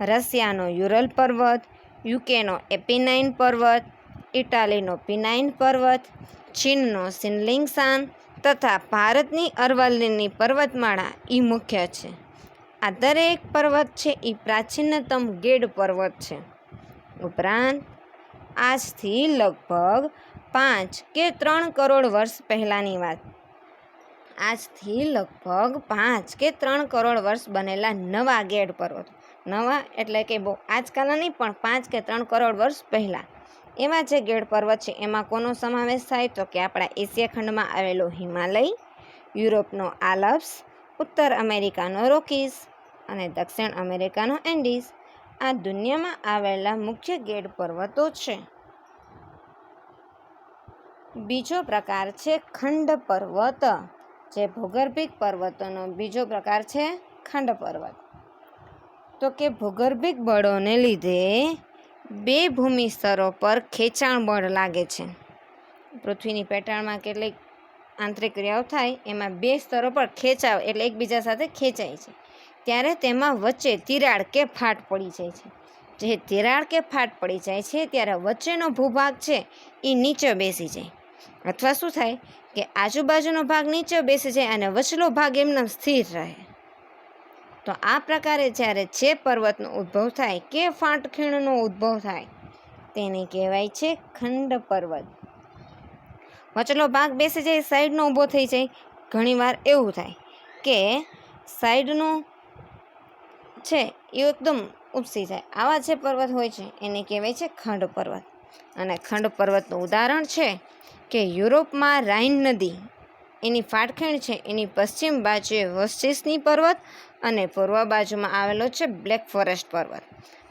[SPEAKER 1] રશિયાનો યુરલ પર્વત, યુકેનો એપિનાઇન પર્વત, ઇટાલીનો પિનાઇન પર્વત, ચીનનો શિનલિંગશાન તથા ભારતની અરવલ્લીની પર્વતમાળા એ મુખ્ય છે. આ દરેક પર્વત છે એ પ્રાચીનતમ ગેડ પર્વત છે. ઉપરાંત આજથી લગભગ 5 કે 3 કરોડ વર્ષ પહેલાંની વાત, આજથી લગભગ 5 કે 3 કરોડ વર્ષ બનેલા નવા ગેડ પર્વતો, નવા એટલે કે બહુ આજકાલના નહીં પણ 5 કે 3 કરોડ વર્ષ પહેલાં એવા જે ગેડ પર્વત છે એમાં કોનો સમાવેશ થાય તો કે આપણા એશિયા ખંડમાં આવેલો હિમાલય, યુરોપનો આલ્પ્સ, ઉત્તર અમેરિકાનો રોકીસ અને દક્ષિણ અમેરિકાનો એન્ડીઝ આ દુનિયામાં આવેલા મુખ્ય ગેડ પર્વતો છે. બીજો પ્રકાર છે ખંડ પર્વત. જે ભૂગર્ભિક પર્વતોનો બીજો પ્રકાર છે ખંડ પર્વત. તો કે ભૂગર્ભિક બળોને લીધે 2 ભૂમિ સ્તરો પર ખેંચાણ બળ લાગે છે. પૃથ્વીની પેટાળમાં કેટલીક આંતરિક ક્રિયાઓ થાય એમાં 2 સ્તરો પર ખેંચાવ એટલે એકબીજા સાથે ખેંચાય છે ત્યારે તેમાં વચ્ચે તિરાડ કે ફાટ પડી જાય છે. જે તિરાડ કે ફાટ પડી જાય છે ત્યારે વચ્ચેનો ભૂભાગ છે એ નીચે બેસી જાય, અથવા શું થાય કે આજુબાજુનો ભાગ નીચે બેસી જાય અને વચલો ભાગ એમને સ્થિર રહે. તો આ પ્રકારે જ્યારે જે પર્વતનો ઉદ્ભવ થાય કે ફાટખીણનો ઉદ્ભવ થાય તેને કહેવાય છે ખંડ પર્વત. વચલો ભાગ બેસી જાય, સાઈડનો ઊભો થઈ જાય. ઘણીવાર એવું થાય કે સાઈડનો છે એ એકદમ ઉપસી જાય. આવા જે પર્વત હોય છે એને કહેવાય છે ખંડ પર્વત. અને ખંડ પર્વતનું ઉદાહરણ છે કે યુરોપમાં રાઇન નદી એની ફાટખીણ છે એની પશ્ચિમ બાજુએ વોર્સિસની પર્વત અને પૂર્વ બાજુમાં આવેલો છે બ્લેક ફોરેસ્ટ પર્વત.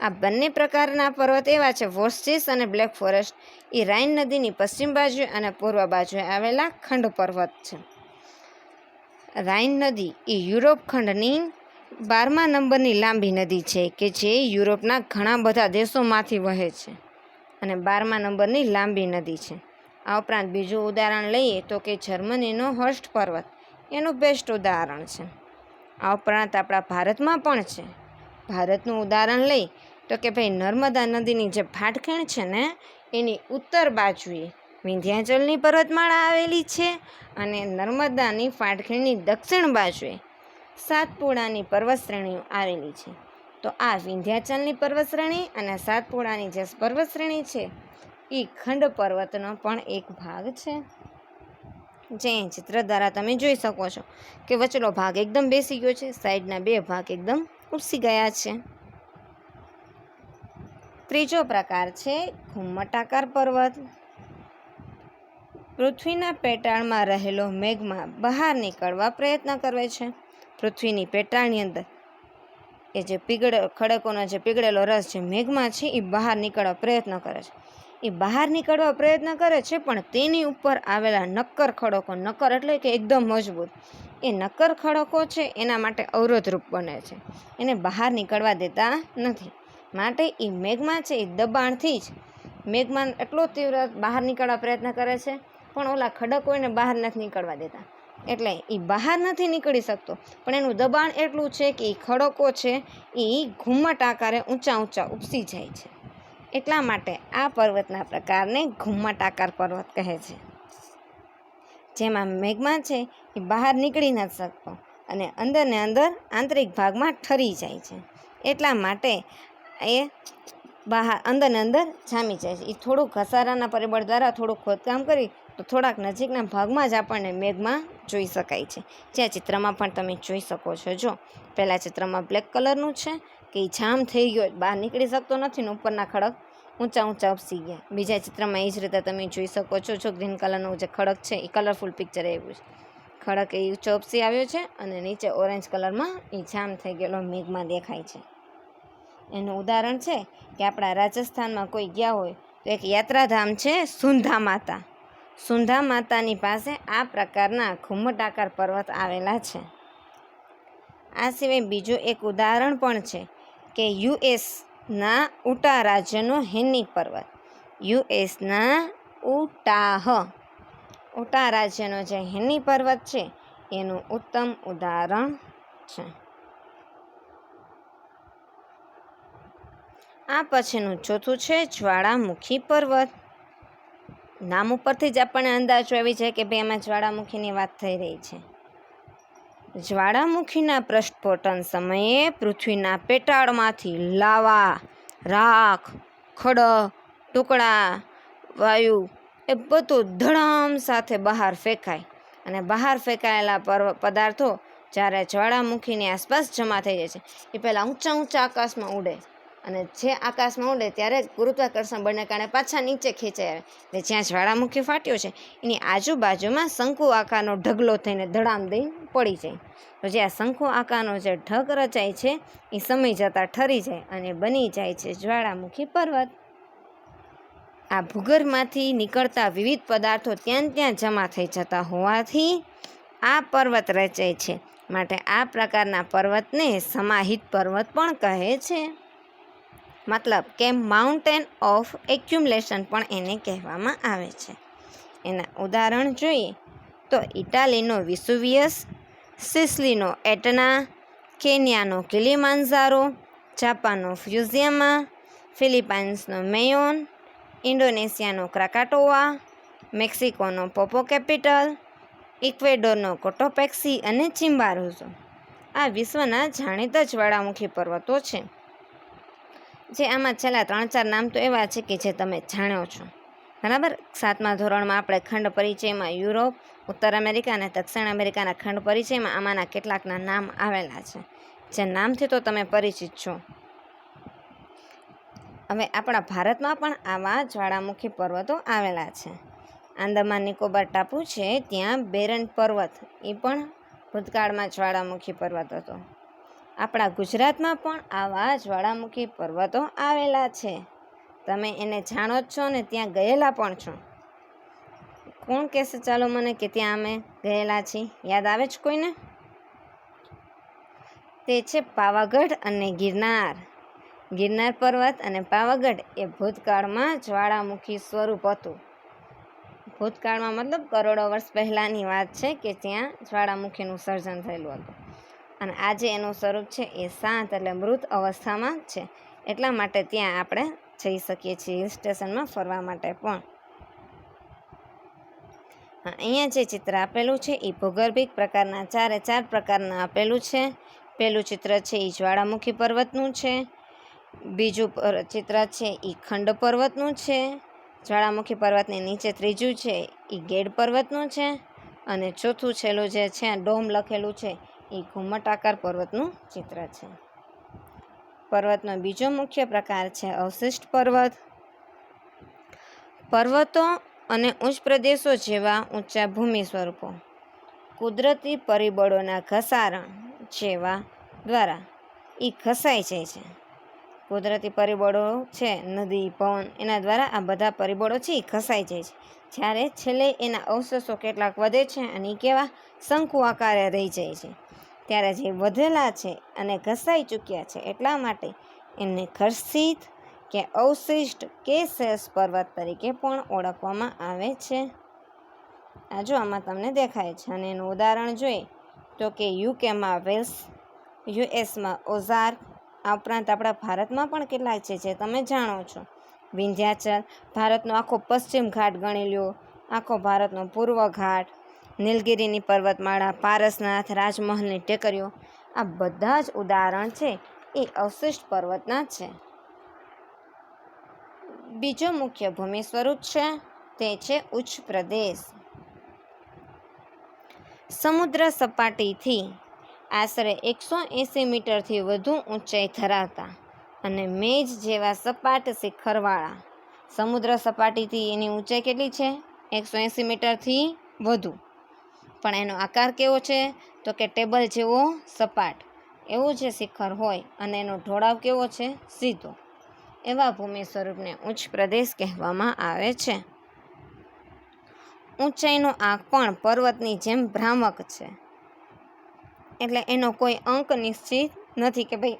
[SPEAKER 1] આ બંને પ્રકારના પર્વત એવા છે, વોર્સિસ અને બ્લેક ફોરેસ્ટ, એ રાઇન નદીની પશ્ચિમ બાજુએ અને પૂર્વ બાજુએ આવેલા ખંડ પર્વત છે. રાઇન નદી એ યુરોપ ખંડની 12મા નંબરની લાંબી નદી છે કે જે યુરોપના ઘણા બધા દેશોમાંથી વહે છે અને 12મા નંબરની લાંબી નદી છે. આ ઉપરાંત બીજું ઉદાહરણ લઈએ તો કે જર્મનીનો હર્સ્ટ પર્વત એનું બેસ્ટ ઉદાહરણ છે. આ ઉપરાંત આપણા ભારતમાં પણ છે. ભારતનું ઉદાહરણ લઈ તો કે ભાઈ નર્મદા નદીની જે ફાટખીણ છે ને એની ઉત્તર બાજુએ વિંધ્યાચલની પર્વતમાળા આવેલી છે અને નર્મદાની ફાટખીણની દક્ષિણ બાજુએ સાતપુડાની પર્વતશ્રેણીઓ આવેલી છે. તો આ વિંધ્યાચલની પર્વતશ્રેણી અને સાતપુડાની જે પર્વતશ્રેણી છે એ ખંડ પર્વતનો પણ એક ભાગ છે. જે ચિત્ર દ્વારા તમે જોઈ શકો છો કે વચલો ભાગ એકદમ બેસી ગયો છે, સાઈડના બે ભાગ એકદમ ઉપસી ગયા છે. ત્રીજો પ્રકાર છે ઘુમ્મટાકાર પર્વત. પૃથ્વીના પેટાળમાં રહેલો મેઘમાં બહાર નીકળવા પ્રયત્ન કરે છે. પૃથ્વીની પેટાળની અંદર એ જે ખડકોનો જે પીગળેલો રસ જે મેઘમાં છે એ બહાર નીકળવા પ્રયત્ન કરે છે. એ બહાર નીકળવા પ્રયત્ન કરે છે પણ તેની ઉપર આવેલા નક્કર ખડકો, નક્કર એટલે કે એકદમ મજબૂત, એ નક્કર ખડકો છે એના માટે અવરોધરૂપ બને છે, એને બહાર નીકળવા દેતા નથી. માટે એ મેઘમાં છે એ દબાણથી જ મેઘમાં એટલો તીવ્ર બહાર નીકળવા પ્રયત્ન કરે છે પણ ઓલા ખડકો એને બહાર નથી નીકળવા દેતા. એટલે એ બહાર નથી નીકળી શકતો પણ એનું દબાણ એટલું છે કે એ ખડકો છે એ ઘુમ્મટ આકારે ઊંચા ઊંચા ઉપસી જાય છે. એટલા માટે આ પર્વતના પ્રકારને ઘુમ્મટાકાર પર્વત કહે છે. જેમાં મેઘમાં છે એ બહાર નીકળી નથી શકતો અને અંદર ને અંદર આંતરિક ભાગમાં ઠરી જાય છે. એટલા માટે એ બહાર અંદર ને અંદર જામી જાય છે. એ થોડુંક ઘસારાના પરિબળ દ્વારા થોડુંક ખોદકામ કરી તો થોડાક નજીકના ભાગમાં જ આપણને મેઘમાં જોઈ શકાય છે. જે ચિત્રમાં પણ તમે જોઈ શકો છો. જો પહેલાં ચિત્રમાં બ્લેક કલરનું છે કે એ જામ થઈ ગયો, બહાર નીકળી શકતો નથી ને ઉપરના ખડક ઊંચા ઊંચા ઉપસી ગયા. બીજા ચિત્રમાં એ જ રીતે તમે જોઈ શકો છો. જો ગ્રીન કલરનું જે ખડક છે એ કલરફુલ પિક્ચર આવ્યું છે. ખડક એ ઊંચો ઉપસી આવ્યો છે અને નીચે ઓરેન્જ કલરમાં એ જામ થઈ ગયેલો મેઘમાં દેખાય છે. એનું ઉદાહરણ છે કે આપણા રાજસ્થાનમાં કોઈ ગયા હોય તો એક યાત્રાધામ છે સુંધા માતા. સુંધા માતાની પાસે આ પ્રકારના ઘુમ્મટાકાર પર્વત આવેલા છે. આ સિવાય બીજું એક ઉદાહરણ પણ છે કે યુએસના ઉટા રાજ્યનો હેની પર્વત. યુએસના ઉટા રાજ્યનો જે હેની પર્વત છે એનું ઉત્તમ ઉદાહરણ છે. આ પછીનું ચોથું છે જ્વાળામુખી પર્વત. નામ ઉપરથી જ આપણને અંદાજો આવી જાય કે ભાઈ એમાં જ્વાળામુખીની વાત થઈ રહી છે. જ્વાળામુખીના પ્રસ્ફોટન સમયે પૃથ્વીના પેટાળમાંથી લાવા, રાખ, ખડક, ટુકડા, વાયુ એ બધું ધડામ સાથે બહાર ફેંકાય અને બહાર ફેંકાયેલા પદાર્થો જ્યારે જ્વાળામુખીની આસપાસ જમા થઈ જાય છે એ પહેલાં ઊંચા ઊંચા આકાશમાં ઉડે અને જે આકાશમાં ઉડે ત્યારે ગુરુત્વાકર્ષણ બળને કારણે પાછા નીચે ખેંચાઈ આવે. એટલે જ્યાં જ્વાળામુખી ફાટ્યો છે એની આજુબાજુમાં શંકુ આકારનો ઢગલો થઈને ધડામ દઈને પડી જાય. તો જે આ શંકુ આકારનો જે ઢગ રચાય છે એ સમય જતાં ઠરી જાય અને બની જાય છે જ્વાળામુખી પર્વત. આ ભૂગર્ભમાંથી નીકળતા વિવિધ પદાર્થો ત્યાં જમા થઈ જતા હોવાથી આ પર્વત રચાય છે. માટે આ પ્રકારના પર્વતને સમાહિત પર્વત પણ કહે છે. મતલબ કે માઉન્ટેન ઓફ એક્યુમ્યુલેશન પણ એને કહેવામાં આવે છે. એના ઉદાહરણ જોઈએ તો ઇટાલીનો વિસુવિયસ, સિસલીનો એટના, કેન્યાનો કિલીમાંજારો, જાપાનનો ફ્યુજીયામા, ફિલિપાઇન્સનો મેયોન, ઇન્ડોનેશિયાનો ક્રાકાટોવા, મેક્સિકોનો પોપોકેપિટલ, ઇક્વેડોરનો કોટોપેક્સી અને ચિમ્બારુઝો. આ વિશ્વના જાણીતા જ્વાળામુખી પર્વતો છે. જે આમાં છેલ્લા 3-4 નામ તો એવા છે કે જે તમે જાણો છો, બરાબર. 7મા ધોરણમાં આપણે ખંડ પરિચયમાં યુરોપ, ઉત્તર અમેરિકા અને દક્ષિણ અમેરિકાના ખંડ પરિચયમાં આમાંના કેટલાકના નામ આવેલા છે, જે નામથી તો તમે પરિચિત છો. હવે આપણા ભારતમાં પણ આવા જ્વાળામુખી પર્વતો આવેલા છે. આંદામાન નિકોબાર ટાપુ છે ત્યાં બેરન પર્વત એ પણ ભૂતકાળમાં જ્વાળામુખી પર્વત હતો. આપણા ગુજરાતમાં પણ આવા જ્વાળામુખી પર્વતો આવેલા છે. તમે એને જાણો જ છો ને ત્યાં ગયેલા પણ છો. કોણ કહેશે ચાલો મને કે ત્યાં અમે ગયેલા છીએ? યાદ આવે છે કોઈને? તે છે પાવાગઢ અને ગિરનાર. ગિરનાર પર્વત અને પાવાગઢ એ ભૂતકાળમાં જ્વાળામુખી સ્વરૂપ હતું. ભૂતકાળમાં મતલબ કરોડો વર્ષ પહેલાંની વાત છે કે ત્યાં જ્વાળામુખીનું સર્જન થયેલું હતું અને આજે એનું સ્વરૂપ છે એ શાંત એટલે મૃત અવસ્થામાં છે. એટલા માટે ત્યાં આપણે જઈ શકીએ છીએ હિલ સ્ટેશનમાં ફરવા માટે પણ. અહીંયા જે ચિત્ર આપેલું છે એ ભૂગર્ભિક પ્રકારના 4 પ્રકારના આપેલું છે. પહેલું ચિત્ર છે એ જ્વાળામુખી પર્વતનું છે. બીજું ચિત્ર છે એ ખંડ પર્વતનું છે. જ્વાળામુખી પર્વતની નીચે ત્રીજું છે એ ગેડ પર્વતનું છે. અને ચોથું છેલ્લું જે છે ડોમ લખેલું છે એ ઘુમ્મટાકાર પર્વતનું ચિત્ર છે. પર્વતનો બીજો મુખ્ય પ્રકાર છે અવશિષ્ટ પર્વત. પર્વતો અને ઉચ્ચ પ્રદેશો જેવા ઊંચા ભૂમિ સ્વરૂપો કુદરતી પરિબળોના ઘસારણ જેવા દ્વારા એ ઘસાઈ જાય છે. કુદરતી પરિબળો છે, નદી, પવન, એના દ્વારા આ બધા પરિબળો છે એ ઘસાઈ જાય છે. જ્યારે છેલ્લે એના અવશેષો કેટલાક વધે છે અને એ કેવા શંકુ આકારે રહી જાય છે. ત્યારે જે વધેલા છે અને ઘસાઈ ચૂક્યા છે એટલા માટે એમને ઘર્ષિત કે અવશિષ્ટ કે શેષ પર્વત તરીકે પણ ઓળખવામાં આવે છે. આ જો આમાં તમને દેખાય છે. અને એનું ઉદાહરણ જોઈએ તો કે યુકેમાં વેલ્સ, યુએસમાં ઓઝાર્ક, આ ઉપરાંત આપણા ભારતમાં પણ કેટલાક છે જે તમે જાણો છો. વિંધ્યાચલ, ભારતનો આખો પશ્ચિમ ઘાટ ગણી લ્યો, આખો ભારતનો પૂર્વ ઘાટ, નીલગિરીની પર્વતમાળા, પારસનાથ, રાજમહલની ટેકરીઓ, આ બધા જ ઉદાહરણ છે એ અવશિષ્ટ પર્વતના છે. બીજો મુખ્ય ભૂમિ સ્વરૂપ છે તે છે ઉચ્ચ પ્રદેશ. સમુદ્ર સપાટીથી આશરે 180 મીટરથી વધુ ઊંચાઈ ધરાવતા અને મેજ જેવા સપાટ શિખરવાળા. સમુદ્ર સપાટીથી એની ઊંચાઈ કેટલી છે? 180 મીટરથી વધુ. પણ એનો આકાર કેવો છે? તો કે ટેબલ જેવો સપાટ એવું જે શિખર હોય અને એનો ઢોળાવ કેવો છે? સીધો. એવા ભૂમિ સ્વરૂપને ઉચ્ચ પ્રદેશ કહેવામાં આવે છે. ઊંચાઈનો આંક પણ પર્વતની જેમ ભ્રામક છે. એટલે એનો કોઈ અંક નિશ્ચિત નથી કે ભાઈ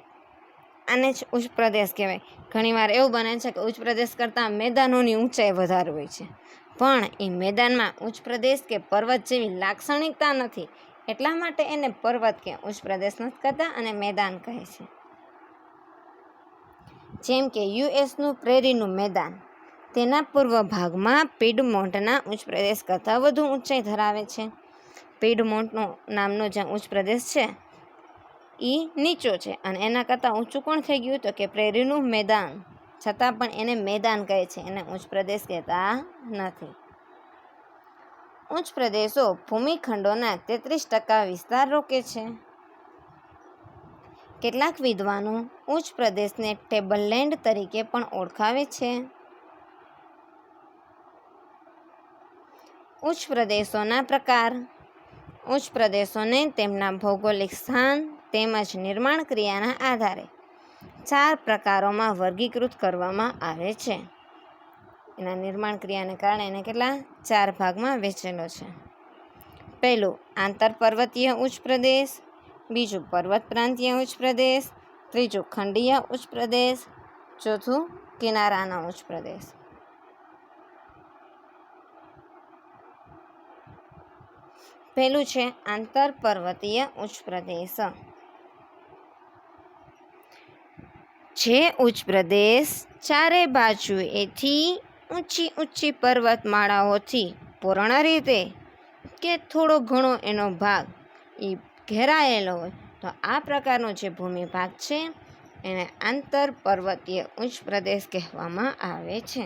[SPEAKER 1] આને જ ઉચ્ચ પ્રદેશ કહેવાય. ઘણીવાર એવું બને છે કે ઉચ્ચ પ્રદેશ કરતાં મેદાનોની ઊંચાઈ વધારે હોય છે, પણ એ મેદાનમાં ઉચ્ચ પ્રદેશ કે પર્વત જેવી લાક્ષણિકતા નથી, એટલા માટે એને પર્વત કે ઉચ્ચ પ્રદેશ નથી કહેતા અને મેદાન કહે છે. જેમ કે યુએસનું પ્રેરીનું મેદાન તેના પૂર્વ ભાગમાં પીડમોન્ટના ઉચ્ચ પ્રદેશ કરતાં વધુ ઊંચાઈ ધરાવે છે. પીડમોન્ટનો નામનો જ્યાં ઉચ્ચ પ્રદેશ છે એ નીચો છે અને એના કરતાં ઊંચું કોણ થઈ ગયું? તો કે પ્રેરીનું મેદાન. છતાં પણ એને મેદાન કહે છે, એને ઉચ્ચ પ્રદેશ કહેતા નથી. ઉચ્ચ પ્રદેશો ભૂમિખંડોના 33% વિસ્તાર રોકે છે. કેટલાક વિદ્વાનો ઉચ્ચ પ્રદેશને ટેબલલેન્ડ તરીકે પણ ઓળખાવે છે. ઉચ્ચ પ્રદેશોના પ્રકાર. ઉચ્ચ પ્રદેશોને તેમના ભૌગોલિક સ્થાન તેમજ નિર્માણ ક્રિયાના આધારે 4 પ્રકારોમાં વર્ગીકૃત કરવામાં આવે છે. એના નિર્માણ ક્રિયાને કારણે એને કેટલા 4 ભાગમાં વહેંચેલો છે. પહેલું આંતરપર્વતીય ઉચ્ચ પ્રદેશ, બીજું પર્વત પ્રાંતીય ઉચ્ચ પ્રદેશ, ત્રીજું ખંડીય ઉચ્ચ પ્રદેશ, ચોથું કિનારાનો ઉચ્ચ પ્રદેશ. પહેલું છે આંતરપર્વતીય ઉચ્ચ પ્રદેશ. જે ઉચ્ચ પ્રદેશ ચારે બાજુએથી ઊંચી પર્વતમાળાઓથી પૂર્ણ રીતે કે થોડો ઘણો એનો ભાગ એ ઘેરાયેલો હોય, તો આ પ્રકારનો જે ભૂમિ ભાગ છે એને આંતરપર્વતીય ઉચ્ચ પ્રદેશ કહેવામાં આવે છે.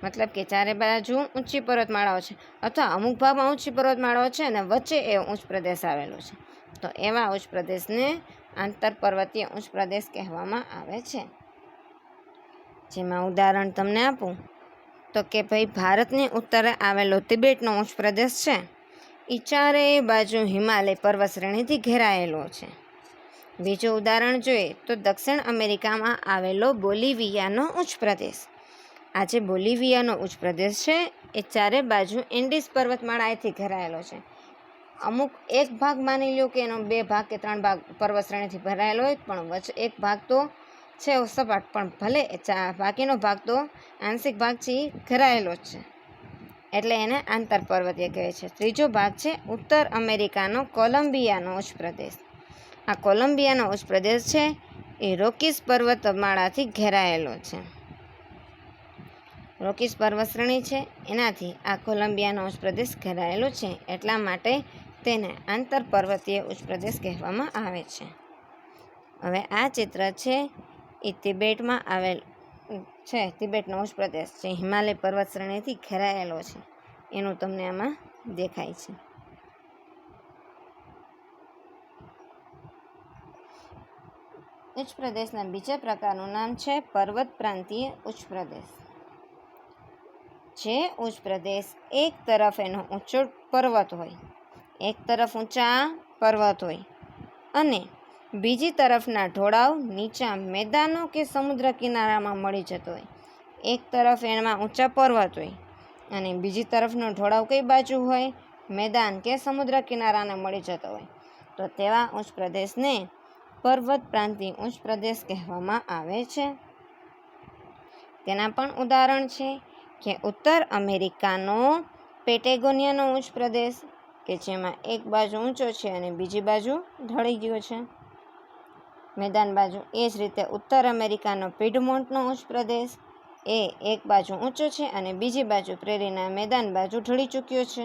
[SPEAKER 1] મતલબ કે ચારે બાજુ ઊંચી પર્વતમાળાઓ છે અથવા અમુક ભાગમાં ઊંચી પર્વતમાળાઓ છે અને વચ્ચે એ ઉચ્ચ પ્રદેશ આવેલો છે, તો એવા ઉચ્ચ પ્રદેશને આંતરપર્વતીય ઉચ્ચ પ્રદેશ કહેવામાં આવે છે. જેમાં ઉદાહરણ તમને આપું તો કે ભાઈ ભારતની ઉત્તરે આવેલો તિબેટનો ઉચ્ચ પ્રદેશ છે એ ચારેય બાજુ હિમાલય પર્વત શ્રેણીથી ઘેરાયેલો છે. બીજું ઉદાહરણ જોઈએ તો દક્ષિણ અમેરિકામાં આવેલો બોલિવિયાનો ઉચ્ચ પ્રદેશ. આ જે બોલિવિયાનો ઉચ્ચ પ્રદેશ છે એ ચારે બાજુ એન્ડીઝ પર્વતમાળાએથી ઘેરાયેલો છે. અમુક એક ભાગ માની લો કે એનો 2 ભાગ કે 3 ભાગ પર્વત શ્રેણીથી ભરાયેલો હોય, પણ વચ્ચે એક ભાગ તો છે સપાટ, પણ ભલે બાકીનો ભાગ તો આંશિક ભાગ છે એ ઘેરાયેલો જ છે, એટલે એને આંતરપર્વતીય કહે છે. ત્રીજો ભાગ છે ઉત્તર અમેરિકાનો કોલંબિયાનો ઉચ્ચ પ્રદેશ. આ કોલંબિયાનો ઉચ્ચ પ્રદેશ છે એ રોકીસ પર્વતમાળાથી ઘેરાયેલો છે. રોકીસ પર્વતશ્રેણી છે એનાથી આ કોલંબિયાનો ઉચ્ચ પ્રદેશ ઘેરાયેલો છે, એટલા માટે તેને આંતર પર્વતીય ઉચ્ચ પ્રદેશ કહેવામાં આવે છે. હવે આ ચિત્ર છે એ તિબેટમાં આવેલ છે. તિબેટનો ઉચ્ચ પ્રદેશ જે હિમાલય પર્વત શ્રેણીથી ઘેરાયેલો છે એનું તમને આમાં દેખાય છે. ઉચ્ચ પ્રદેશના બીજા પ્રકારનું નામ છે પર્વત પ્રાંતીય ઉચ્ચ પ્રદેશ. જે ઉચ્ચ પ્રદેશ એક તરફ એનો ઊંચો પર્વત હોય, એક તરફ ઊંચા પર્વત હોય અને બીજી તરફના ઢોળાવ નીચા મેદાનો કે સમુદ્ર કિનારામાં મળી જતો હોય. એક તરફ એમાં ઊંચા પર્વત હોય અને બીજી તરફનો ઢોળાવ કઈ બાજુ હોય, મેદાન કે સમુદ્ર કિનારાને મળી જતો હોય, તો તેવા ઉચ્ચ પ્રદેશને પર્વત પ્રાંતીય ઉચ્ચ પ્રદેશ કહેવામાં આવે છે. તેના પણ ઉદાહરણ છે કે ઉત્તર અમેરિકાનો પેટેગોનિયાનો ઉચ્ચ પ્રદેશ કે જેમાં એક બાજુ ઊંચો છે અને બીજી બાજુ ઢળી ગયો છે મેદાન બાજુ. એ જ રીતે ઉત્તર અમેરિકાનો પીડમોન્ટનો ઉચ્ચ પ્રદેશ એ એક બાજુ ઊંચો છે અને બીજી બાજુ પ્રેરીના મેદાન બાજુ ઢળી ચૂક્યો છે.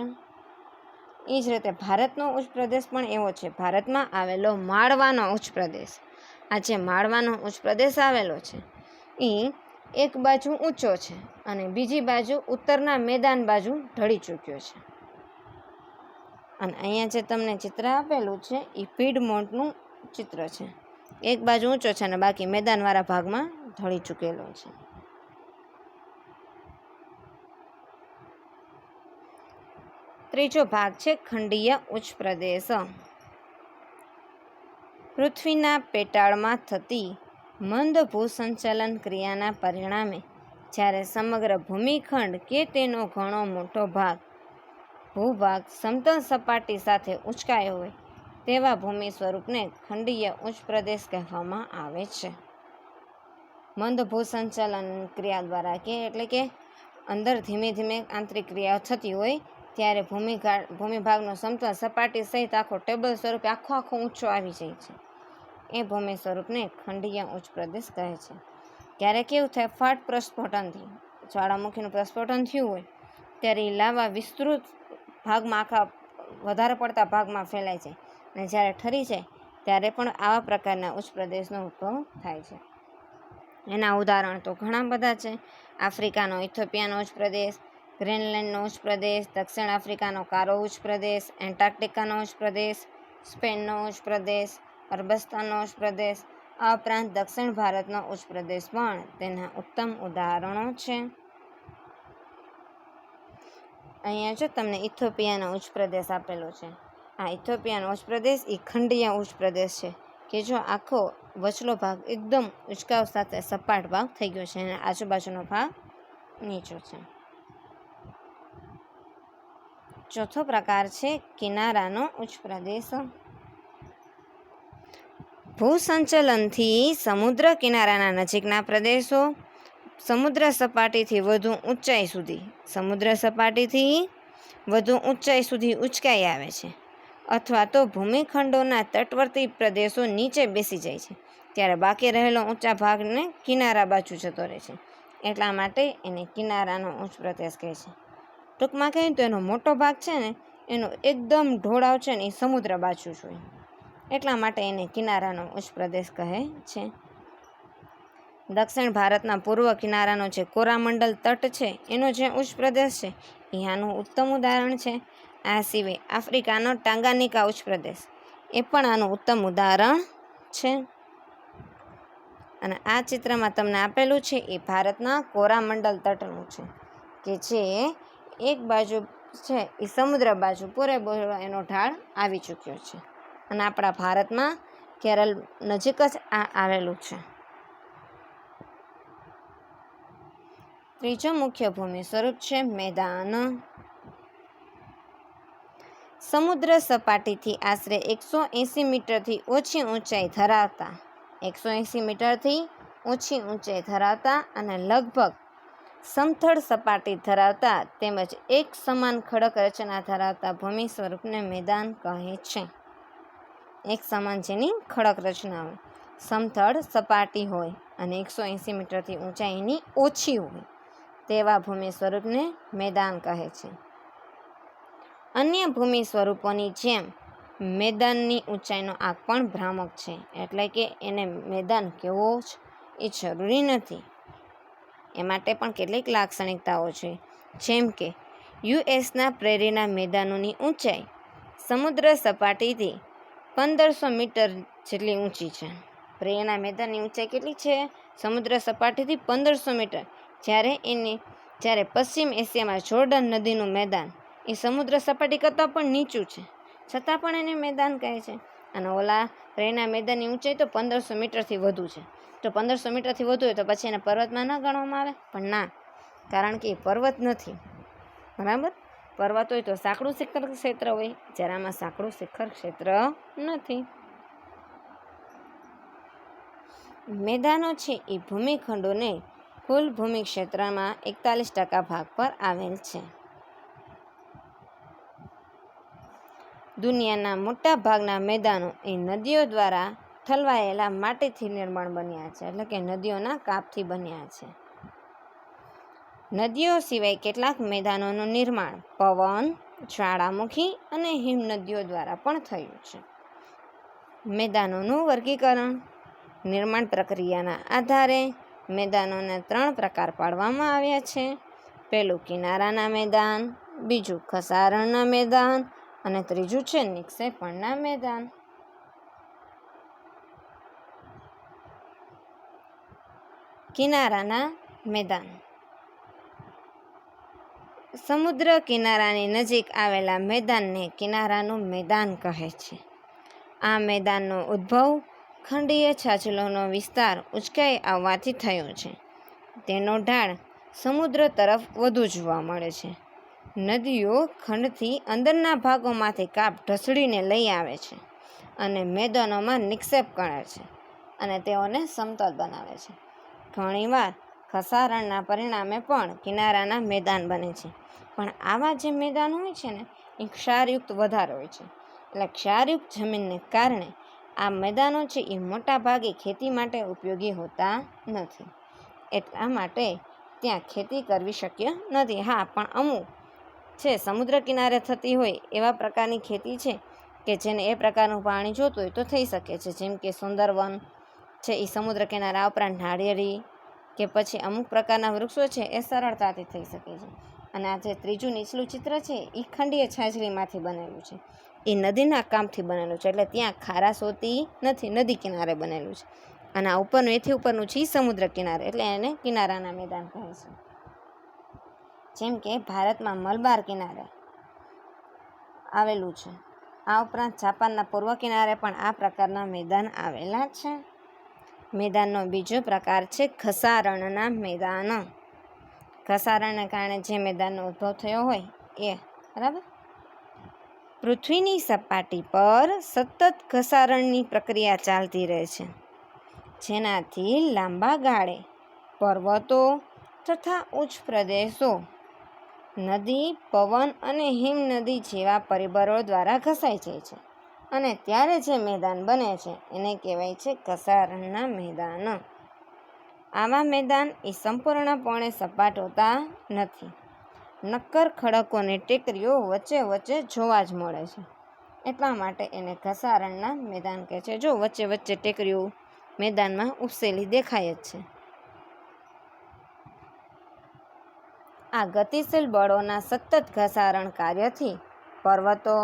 [SPEAKER 1] એ જ રીતે ભારતનો ઉચ્ચ પ્રદેશ પણ એવો છે. ભારતમાં આવેલો માળવાનો ઉચ્ચ પ્રદેશ, આ જે માળવાનો ઉચ્ચ પ્રદેશ આવેલો છે એ એક બાજુ ઊંચો છે અને બીજી બાજુ ઉત્તરના મેદાન બાજુ ઢળી ચૂક્યો છે. અને અહીંયા જે તમને ચિત્ર આપેલું છે એ પીડમોન્ટનું ચિત્ર છે. એક બાજુ ઊંચો છે અને બાકી મેદાનવાળા ભાગમાં ઢળી ચૂકેલો છે. ત્રીજો ભાગ છે ખંડીય ઉચ્ચ પ્રદેશ. પૃથ્વીના પેટાળમાં થતી મંદ ભૂસંચલન ક્રિયાના પરિણામે જ્યારે સમગ્ર ભૂમિખંડ કે તેનો ઘણો મોટો ભૂભાગ સમતલ સપાટી સાથે ઉંચકાયો હોય તેવા ભૂમિ સ્વરૂપને ખંડીય ઉચ્ચ પ્રદેશ કહેવામાં આવે છે. મંદ ભૂસંચલન ક્રિયા દ્વારા એટલે કે અંદર ધીમે ધીમે આંતરિક ક્રિયાઓ થતી હોય ત્યારે ભૂમિભાગનો સમતલ સપાટી સહિત આખો ટેબલ સ્વરૂપે આખો ઊંચો આવી જાય છે. એ ભૂમિ સ્વરૂપને ખંડીય ઉચ્ચ પ્રદેશ કહે છે. ક્યારેક કેવું થાય, ફાટ પ્રસ્ફોટનથી જ્વાળામુખીનું પ્રસ્ફોટન થયું હોય ત્યારે એ લાવા વિસ્તૃત ભાગમાં આખા વધારે પડતા ભાગમાં ફેલાય છે અને જ્યારે ઠરી જાય ત્યારે પણ આવા પ્રકારના ઉચ્ચ પ્રદેશનો ઉદ્ભવ થાય છે. એના ઉદાહરણ તો ઘણા બધા છે. આફ્રિકાનો ઇથોપિયાનો ઉચ્ચ પ્રદેશ, ગ્રીનલેન્ડનો ઉચ્ચ પ્રદેશ, દક્ષિણ આફ્રિકાનો કારો ઉચ્ચ પ્રદેશ, એન્ટાર્કટિકાનો ઉચ્ચ પ્રદેશ, સ્પેનનો ઉચ્ચ પ્રદેશ, અરબસ્તાનનો ઉચ્ચ પ્રદેશ. આ ઉપરાંત દક્ષિણ ભારતનો ઉચ્ચ પ્રદેશ પણ તેના ઉત્તમ ઉદાહરણો છે. અહીંયા જો તમને ઇથોપિયાનો ઉચ્ચ પ્રદેશ આપેલો છે. આ ઇથોપિયાનો ઉચ્ચ પ્રદેશ એ ખંડીય ઉચ્ચ પ્રદેશ છે કે જો આખો વચલો ભાગ એકદમ ઉંચકાવ સાથે સપાટ ભાગ થઈ ગયો છે અને આજુબાજુનો ભાગ નીચો છે. ચોથો પ્રકાર છે કિનારાનો ઉચ્ચ પ્રદેશ. ભૂસંચલનથી સમુદ્ર કિનારાના નજીકના પ્રદેશો સમુદ્ર સપાટીથી વધુ ઊંચાઈ સુધી ઉંચકાઈ આવે છે અથવા તો ભૂમિખંડોના તટવર્તી પ્રદેશો નીચે બેસી જાય છે ત્યારે બાકી રહેલો ઊંચા ભાગને કિનારા બાજુ જતો રહે છે. એટલા માટે એને કિનારાનો ઉચ્ચ પ્રદેશ કહે છે. ટૂંકમાં કહીએ તો એનો મોટો ભાગ છે ને એનો એકદમ ઢોળાવ છે ને એ સમુદ્ર બાજુ જ હોય, એટલા માટે એને કિનારાનો ઉચ્ચ પ્રદેશ કહે છે. દક્ષિણ ભારતના પૂર્વ કિનારાનો જે કોરામંડલ તટ છે એનો જે ઉચ્ચ પ્રદેશ છે એ આનું ઉત્તમ ઉદાહરણ છે. આ સિવાય આફ્રિકાનો ટાંગાનિકા ઉચ્ચ પ્રદેશ એ પણ આનું ઉત્તમ ઉદાહરણ છે. અને આ ચિત્રમાં તમને આપેલું છે એ ભારતના કોરામંડલ તટનું છે કે જે એક બાજુ છે એ સમુદ્ર બાજુ પૂરેપૂરો એનો ઢાળ આવી ચૂક્યો છે અને આપણા ભારતમાં કેરળ નજીક જ આ આવેલું છે. ત્રીજો મુખ્ય ભૂમિ સ્વરૂપ છે મેદાન. સમુદ્ર સપાટીથી આશરે 180 મીટરથી ઓછી ઊંચાઈ ધરાવતા અને લગભગ સમથળ સપાટી ધરાવતા તેમજ એક સમાન ખડક રચના ધરાવતા ભૂમિ સ્વરૂપને મેદાન કહે છે. એક સમાન જેની ખડક રચના હોય, સમથળ સપાટી હોય અને 180 મીટરથી ઊંચાઈની ઓછી હોય તેવા ભૂમિ સ્વરૂપને મેદાન કહે છે. અન્ય ભૂમિ સ્વરૂપોની જેમ મેદાનની ઊંચાઈનો આંક પણ ભ્રામક છે, એટલે કે એને મેદાન કેવો જ એ જરૂરી નથી. એ માટે પણ કેટલીક લાક્ષણિકતાઓ છે, જેમ કે યુએસના પ્રેરીના મેદાનોની ઊંચાઈ સમુદ્ર સપાટીથી 1500 મીટર જેટલી ઊંચી છે. પ્રેરીના મેદાનની ઊંચાઈ કેટલી છે? સમુદ્ર સપાટીથી 1500 મીટર. જ્યારે પશ્ચિમ એશિયામાં જોર્ડન નદીનું મેદાન એ સમુદ્ર સપાટી કરતાં પણ નીચું છે, છતાં પણ એને મેદાન કહે છે. અને ઓલા પ્રેરણા મેદાનની ઊંચાઈ તો 1500 મીટરથી વધુ છે. તો 1500 મીટરથી વધુ હોય તો પછી એને પર્વતમાં ન ગણવામાં આવે? પણ ના, કારણ કે એ પર્વત નથી. બરાબર? પર્વત હોય તો સાંકડું શિખર ક્ષેત્ર હોય, જ્યારે આમાં સાંકડું શિખર ક્ષેત્ર નથી. મેદાનો છે એ ભૂમિખંડોને કુલ ભૂમિ ક્ષેત્રમાં 41% ભાગ પર આવેલ છે. દુનિયાના મોટા ભાગના મેદાનો એ નદીઓ દ્વારા ઠલવાયેલા માટીથી નિર્માણ બન્યા છે, એટલે કે નદીઓના કાપથી બન્યા છે. નદીઓ સિવાય કેટલાક મેદાનોનું નિર્માણ પવન, જ્વાળામુખી અને હિમનદીઓ દ્વારા પણ થયું છે. મેદાનોનું વર્ગીકરણ. નિર્માણ પ્રક્રિયાના આધારે મેદાનોના 3 પ્રકાર પાડવામાં આવ્યા છે. પહેલું કિનારાના મેદાન, બીજું ખસારણના મેદાન અને ત્રીજું છે નિક્ષેપણના મેદાન. કિનારાના મેદાન. સમુદ્ર કિનારાની નજીક આવેલા મેદાનને કિનારાનું મેદાન કહે છે. આ મેદાનનો ઉદ્ભવ ખંડીય છાજલોનો વિસ્તાર ઉંચકાઈ આવવાથી થયો છે. તેનો ઢાળ સમુદ્ર તરફ વધુ જોવા મળે છે. નદીઓ ખંડથી અંદરના ભાગોમાંથી કાપ ઢસડીને લઈ આવે છે અને મેદાનોમાં નિક્ષેપ કરે છે અને તેઓને સમતલ બનાવે છે. ઘણીવાર ખસારણના પરિણામે પણ કિનારાના મેદાન બને છે. પણ આવા જે મેદાન હોય છે ને, એ ક્ષારયુક્ત વધારે હોય છે. એટલે ક્ષારયુક્ત જમીનને કારણે આ મેદાનો છે એ મોટા ભાગે ખેતી માટે ઉપયોગી હોતા નથી. એટલા માટે ત્યાં ખેતી કરવી શક્ય નથી. હા, પણ અમુક છે સમુદ્ર કિનારે થતી હોય એવા પ્રકારની ખેતી છે કે જેને એ પ્રકારનું પાણી જોતું હોય તો થઈ શકે છે. જેમ કે સુંદરવન છે એ સમુદ્ર કિનારે, આ ઉપરાંત નાળિયેરી કે પછી અમુક પ્રકારના વૃક્ષો છે એ સરળતાથી થઈ શકે છે. અને આ જે ત્રીજું નીચલું ચિત્ર છે એ ખંડીય છાજલીમાંથી બનેલું છે. એ નદીના કામથી બનેલું છે, એટલે ત્યાં ખારાશ હોતી નથી, નદી કિનારે બનેલું છે. અને આ ઉપરનું એથી ઉપરનું છે સમુદ્ર કિનારે, એટલે એને કિનારાના મેદાન કહે છે. જેમ કે ભારતમાં મલબાર કિનારે આવેલું છે. આ ઉપરાંત જાપાનના પૂર્વ કિનારે પણ આ પ્રકારના મેદાન આવેલા છે. મેદાનનો બીજો પ્રકાર છે ખસારણના મેદાન. ખસારણને કારણે જે મેદાનનો ઉદ્ભવ થયો હોય એ. બરાબર? પૃથ્વીની સપાટી પર સતત ઘસારણની પ્રક્રિયા ચાલતી રહે છે, જેનાથી લાંબા ગાળે પર્વતો તથા ઉચ્ચ પ્રદેશો નદી, પવન અને હિમનદી જેવા પરિબળો દ્વારા ઘસાઈ જાય છે. અને ત્યારે જે મેદાન બને છે એને કહેવાય છે ઘસારણના મેદાન. આવા મેદાન એ સંપૂર્ણપણે સપાટ હોતા નથી. નક્કર ખડકો અને ટેકરીઓ વચ્ચે વચ્ચે જોવા જ મળે છે. એટલા માટે એને ઘસારણના મેદાન કહે છે. જો વચ્ચે વચ્ચે ટેકરીઓ મેદાનમાં ઉપસેલી દેખાય જ છે. આ ગતિશીલ બળોના સતત ઘસારણ કાર્યથી પર્વતો,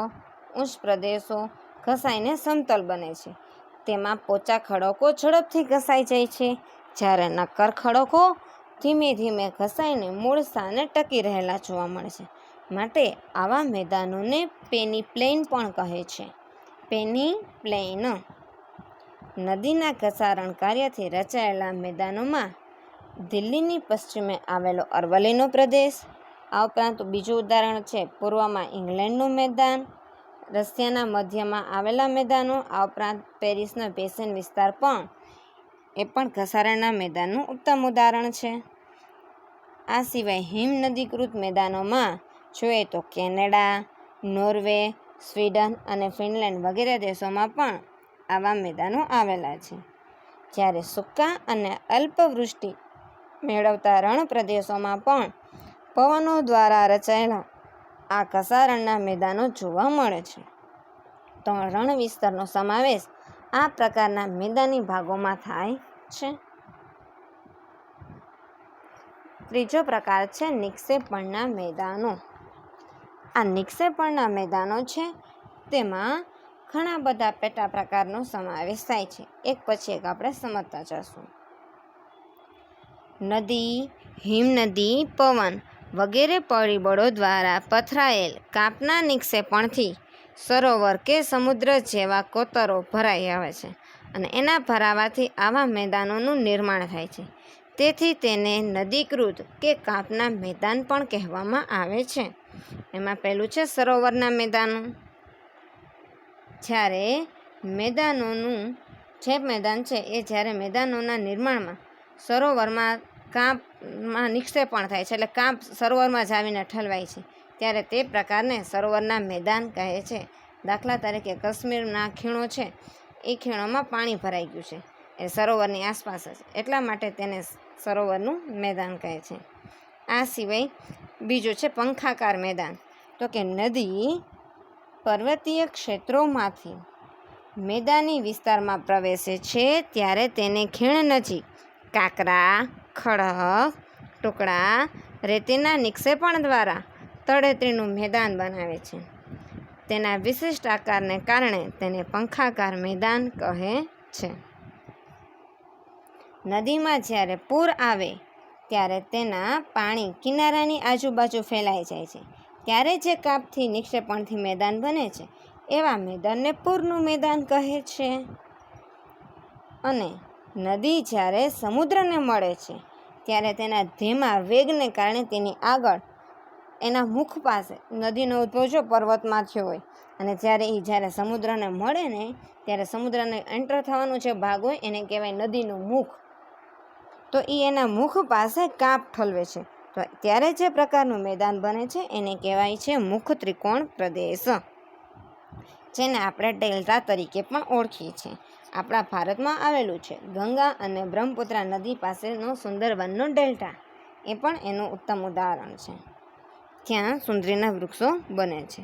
[SPEAKER 1] ઉચ્ચ પ્રદેશો ઘસાઈને સમતલ બને છે. તેમાં પોચા ખડકો ઝડપથી ઘસાઈ જાય છે, જ્યારે નક્કર ખડકો ધીમે ધીમે ઘસાઈને મૂળ સ્થાને ટકી રહેલા જોવા મળે છે. માટે આવા મેદાનોને પેની પ્લેન પણ કહે છે. Penny plane. નદીના ઘસારણ કાર્યથી રચાયેલા મેદાનોમાં દિલ્હીની પશ્ચિમે આવેલો અરવલ્લીનો પ્રદેશ, આ ઉપરાંત બીજું ઉદાહરણ છે પૂર્વમાં ઇંગ્લેન્ડનું મેદાન, રશિયાના મધ્યમાં આવેલા મેદાનો, આ ઉપરાંત પેરિસનો બેસિન વિસ્તાર પણ ઘસારણના મેદાનનું ઉત્તમ ઉદાહરણ છે. આ સિવાય હિમનદીકૃત મેદાનોમાં જોઈએ તો કેનેડા, નોર્વે, સ્વીડન અને ફિનલેન્ડ વગેરે દેશોમાં પણ આવા મેદાનો આવેલા છે. જ્યારે સૂકા અને અલ્પવૃષ્ટિ મેળવતા રણ પ્રદેશોમાં પણ પવનો દ્વારા રચાયેલા આ ઘસારણના મેદાનો જોવા મળે છે. તો રણ વિસ્તારનો સમાવેશ આ પ્રકારના મેદાની ભાગોમાં થાય છે. ત્રીજો પ્રકાર છે નિક્ષેપણના મેદાનો. આ નિક્ષેપણના મેદાનો છે તેમાં ઘણા બધા પેટા પ્રકારનો સમાવેશ થાય છે. એક પછી એક આપણે સમજતા જશું. નદી, હિમનદી, પવન વગેરે પરિબળો દ્વારા પથરાયેલ કાપના નિક્ષેપણથી સરોવર કે સમુદ્ર જેવા કોતરો ભરાઈ આવે છે અને એના ભરાવાથી આવા મેદાનોનું નિર્માણ થાય છે. તેથી તેને નદીકૃત કે કાપના મેદાન પણ કહેવામાં આવે છે. એમાં પહેલું છે સરોવરના મેદાનો. જ્યારે મેદાનોનું જે મેદાન છે એ જ્યારે મેદાનોના નિર્માણમાં સરોવરમાં કાપમાં નિક્ષેપણ થાય છે, એટલે કાપ સરોવરમાં જ આવીને ઠલવાય છે, ત્યારે તે પ્રકારને સરોવરના મેદાન કહે છે. દાખલા તરીકે કાશ્મીરના ખીણો છે, એ ખીણોમાં પાણી ભરાઈ ગયું છે, એ સરોવરની આસપાસ જ, એટલા માટે તેને સરોવરનું મેદાન કહે છે. આ સિવાય બીજું છે પંખાકાર મેદાન. તો કે નદી પર્વતીય ક્ષેત્રોમાંથી મેદાની વિસ્તારમાં પ્રવેશે છે ત્યારે તેને ખીણ નજીક કાંકરા, ખડક, ટુકડા, રેતીના નિક્ષેપણ દ્વારા તળેટીનું મેદાન બનાવે છે. તેના વિશિષ્ટ આકારને કારણે તેને પંખાકાર મેદાન કહે છે. નદીમાં જ્યારે પૂર આવે ત્યારે તેના પાણી કિનારાની આજુબાજુ ફેલાઈ જાય છે, ત્યારે જે કાપથી નિક્ષેપણથી મેદાન બને છે એવા મેદાનને પૂરનું મેદાન કહે છે. અને નદી જ્યારે સમુદ્રને મળે છે ત્યારે તેના ધીમા વેગને કારણે તેની આગળ એના મુખ પાસે નદીનો ઉદ્ભવ જો પર્વતમાં થયો હોય અને જ્યારે સમુદ્રને મળે ને ત્યારે સમુદ્રને એન્ટર થવાનો જે ભાગ હોય એને કહેવાય નદીનું મુખ. તો એ એના મુખ પાસે કાપ ઠલવે છે, તો ત્યારે જે પ્રકારનું મેદાન બને છે એને કહેવાય છે મુખ ત્રિકોણ પ્રદેશ, જેને આપણે ડેલ્ટા તરીકે પણ ઓળખીએ છીએ. આપણા ભારતમાં આવેલું છે. ગંગા અને બ્રહ્મપુત્રા નદી પાસેનો સુંદરવનનો ડેલ્ટા એ પણ એનું ઉત્તમ ઉદાહરણ છે. ત્યાં સુંદરીના વૃક્ષો બને છે.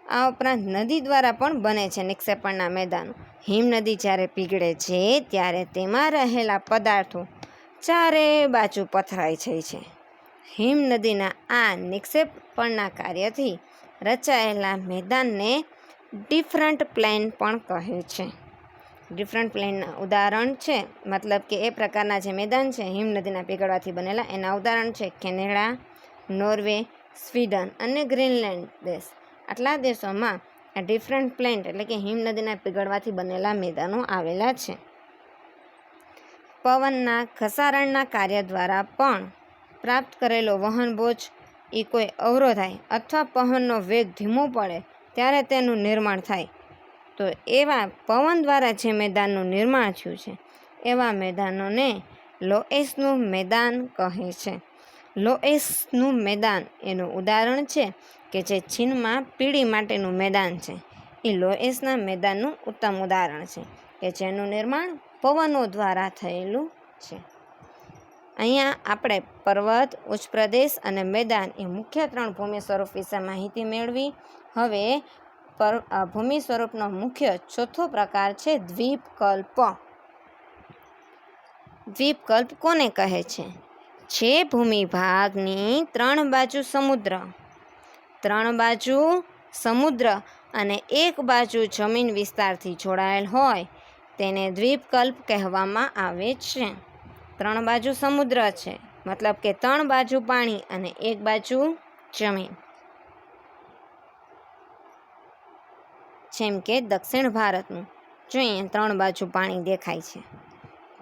[SPEAKER 1] આ ઉપરાંત નદી દ્વારા પણ બને છે નિક્ષેપણના મેદાનો. હિમનદી જ્યારે પીગળે છે ત્યારે તેમાં રહેલા પદાર્થો ચારે બાજુ પથરાઈ જાય છે. હિમનદીના આ નિક્ષેપણના કાર્યથી રચાયેલા મેદાનને ડિફરન્ટ પ્લેન પણ કહે છે. ડિફરન્ટ પ્લેનના ઉદાહરણ છે, મતલબ કે એ પ્રકારના જે મેદાન છે હિમનદીના પીગળવાથી બનેલા, એના ઉદાહરણ છે કેનેડા, નોર્વે, સ્વીડન અને ગ્રીનલેન્ડ દેશ. આટલા દેશોમાં આ ડિફરન્ટ પ્લેન એટલે કે હિમનદીના પીગળવાથી બનેલા મેદાનો આવેલા છે. પવનના ઘસારણના કાર્ય દ્વારા પણ પ્રાપ્ત કરેલો વહન બોજ એ કોઈ અવરોધાય અથવા પવનનો વેગ ધીમો પડે ત્યારે તેનું નિર્માણ થાય. તો એવા પવન દ્વારા જે મેદાનનું નિર્માણ થયું છે એવા મેદાનોને લોએસનું મેદાન કહે છે. લોએસનું મેદાન એનું ઉદાહરણ છે કે જે ચીનમાં પીળી માટેનું મેદાન છે, એ લોએસના મેદાનનું ઉત્તમ ઉદાહરણ છે કે જેનું નિર્માણ પવનો દ્વારા થયેલું છે. અહીંયા આપણે પર્વત, ઉચ્ચ પ્રદેશ અને મેદાન એ મુખ્ય 3 ભૂમિ સ્વરૂપ વિશે માહિતી મેળવી. હવે ભૂમિ સ્વરૂપનો મુખ્ય 4થો પ્રકાર છે દ્વીપકલ્પ. દ્વીપકલ્પ કોને કહે છે? જે ભૂમિ ભાગની 3 બાજુ સમુદ્ર અને 1 બાજુ જમીન વિસ્તારથી જોડાયેલ હોય તેને દ્વીપકલ્પ કહેવામાં આવે છે. 3 બાજુ સમુદ્ર છે, મતલબ કે 3 બાજુ પાણી અને 1 બાજુ જમીન. જેમ કે દક્ષિણ ભારતનું જોઈએ 3 બાજુ પાણી દેખાય છે.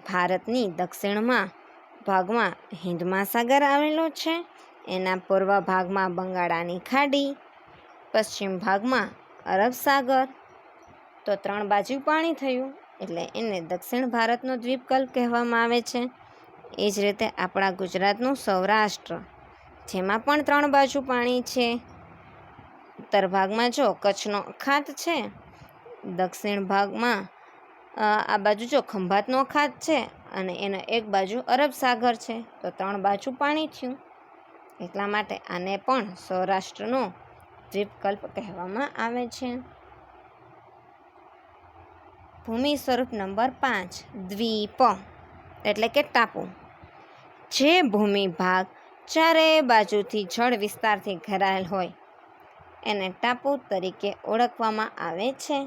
[SPEAKER 1] ભારતની દક્ષિણમાં ભાગમાં હિન્દ મહાસાગર આવેલો છે, એના પૂર્વ ભાગમાં બંગાળાની ખાડી, પશ્ચિમ ભાગમાં અરબ સાગર. તો 3 બાજુ પાણી થયું એટલે એને દક્ષિણ ભારતનો દ્વીપકલ્પ કહેવામાં આવે છે. એ જ રીતે આપણા ગુજરાતનું સૌરાષ્ટ્ર, જેમાં પણ 3 બાજુ પાણી છે. ઉત્તર ભાગમાં જો કચ્છનો અખાત છે, દક્ષિણ ભાગમાં આ બાજુ જો ખંભાતનો અખાત છે અને એનો એક બાજુ અરબ સાગર છે, તો 3 બાજુ પાણી થયું. એટલા માટે આને પણ સૌરાષ્ટ્રનો દ્વીપકલ્પ કહેવામાં આવે છે. ભૂમિ સ્વરૂપ નંબર 5, દ્વીપ એટલે કે ટાપુ. જે ભૂમિ ભાગ ચારે બાજુથી જળ વિસ્તારથી ઘેરાયેલ હોય એને ટાપુ તરીકે ઓળખવામાં આવે છે.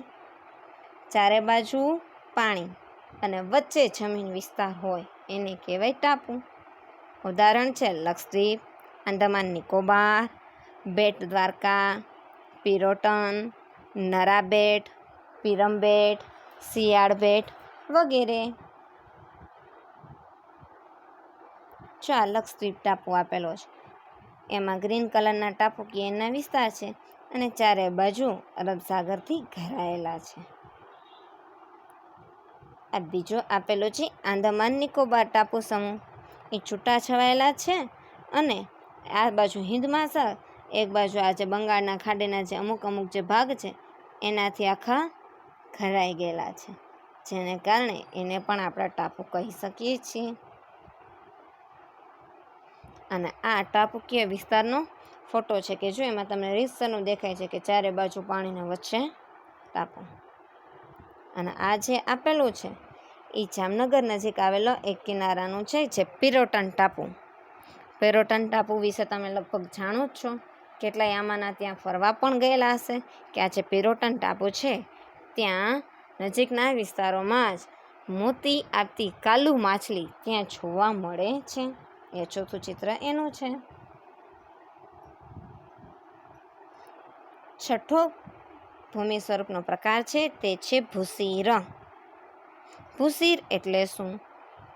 [SPEAKER 1] ચારે બાજુ પાણી અને વચ્ચે જમીન વિસ્તાર હોય એને કહેવાય ટાપુ. ઉદાહરણ છે લક્ષદ્વીપ, આંદામાન નિકોબાર, બેટ દ્વારકા, પિરોટન, નરા બેટ, પીરમ બેટ, શિયાળ બેટ વગેરે. જો આ લક્ષદ્વીપ ટાપુ આપેલો છે, એમાં ગ્રીન કલરના ટાપુ એના વિસ્તાર છે અને ચારે બાજુ અરબ સાગરથી ઘેરાયેલા છે. આ બીજો આપેલો છે આંદામાન નિકોબાર ટાપુ સમૂહ. એ છૂટાછવાયેલા છે અને આ બાજુ હિન્દ મહાસાગર, એક બાજુ આ જે બંગાળના ખાડીના જે અમુક જે ભાગ છે એનાથી આખા ઘેરાઈ ગયેલા છે, જેને કારણે એને પણ આપણે ટાપુ કહી શકીએ છીએ. અને આ ટાપુકીય વિસ્તારનો ફોટો છે કે જો એમાં તમને રીતસરનું દેખાય છે કે ચારે બાજુ પાણીના વચ્ચે ટાપુ. અને આ જે આપેલું છે એ જામનગર નજીક આવેલો એક કિનારાનું છે જે પિરોટન ટાપુ. પિરોટન ટાપુ વિશે તમે લગભગ જાણો જ છો. કેટલાય આમાંના ત્યાં ફરવા પણ ગયેલા હશે કે આ જે પિરોટન ટાપુ છે ત્યાં નજીકના વિસ્તારોમાં જ મોતી આપતી કાલુ માછલી ત્યાં જોવા મળે છે. એ ચોથું ચિત્ર એનું છે. છઠ્ઠો ભૂમિ સ્વરૂપનો પ્રકાર છે તે છે ભૂસીર. ભૂસીર એટલે શું?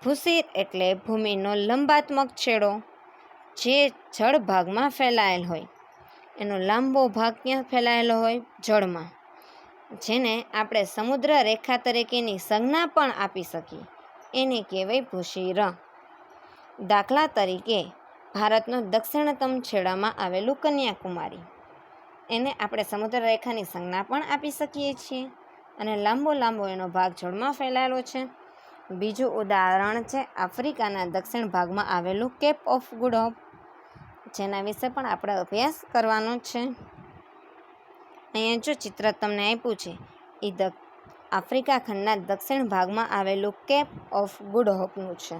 [SPEAKER 1] ભૂસીર એટલે ભૂમિનો લંબાત્મક છેડો જે જળ ભાગમાં ફેલાયેલ હોય. એનો લાંબો ભાગ ક્યાં ફેલાયેલો હોય? જળમાં. જેને આપણે સમુદ્ર રેખા તરીકેની સંજ્ઞા પણ આપી શકીએ, એને કહેવાય ભૂસીર. દાખલા તરીકે ભારતનો દક્ષિણતમ છેડામાં આવેલું કન્યાકુમારી, એને આપણે સમુદ્ર રેખાની સંજ્ઞા પણ આપી શકીએ છીએ અને લાંબો એનો ભાગ જળમાં ફેલાયેલો છે. બીજું ઉદાહરણ છે આફ્રિકાના દક્ષિણ ભાગમાં આવેલું કેપ ઓફ ગુડ હોપ, જેના વિશે પણ આપણે અભ્યાસ કરવાનો છે. અહીંયા જો ચિત્ર તમને આપ્યું છે એ આફ્રિકા ખંડના દક્ષિણ ભાગમાં આવેલું કેપ ઓફ ગુડ હોપનું છે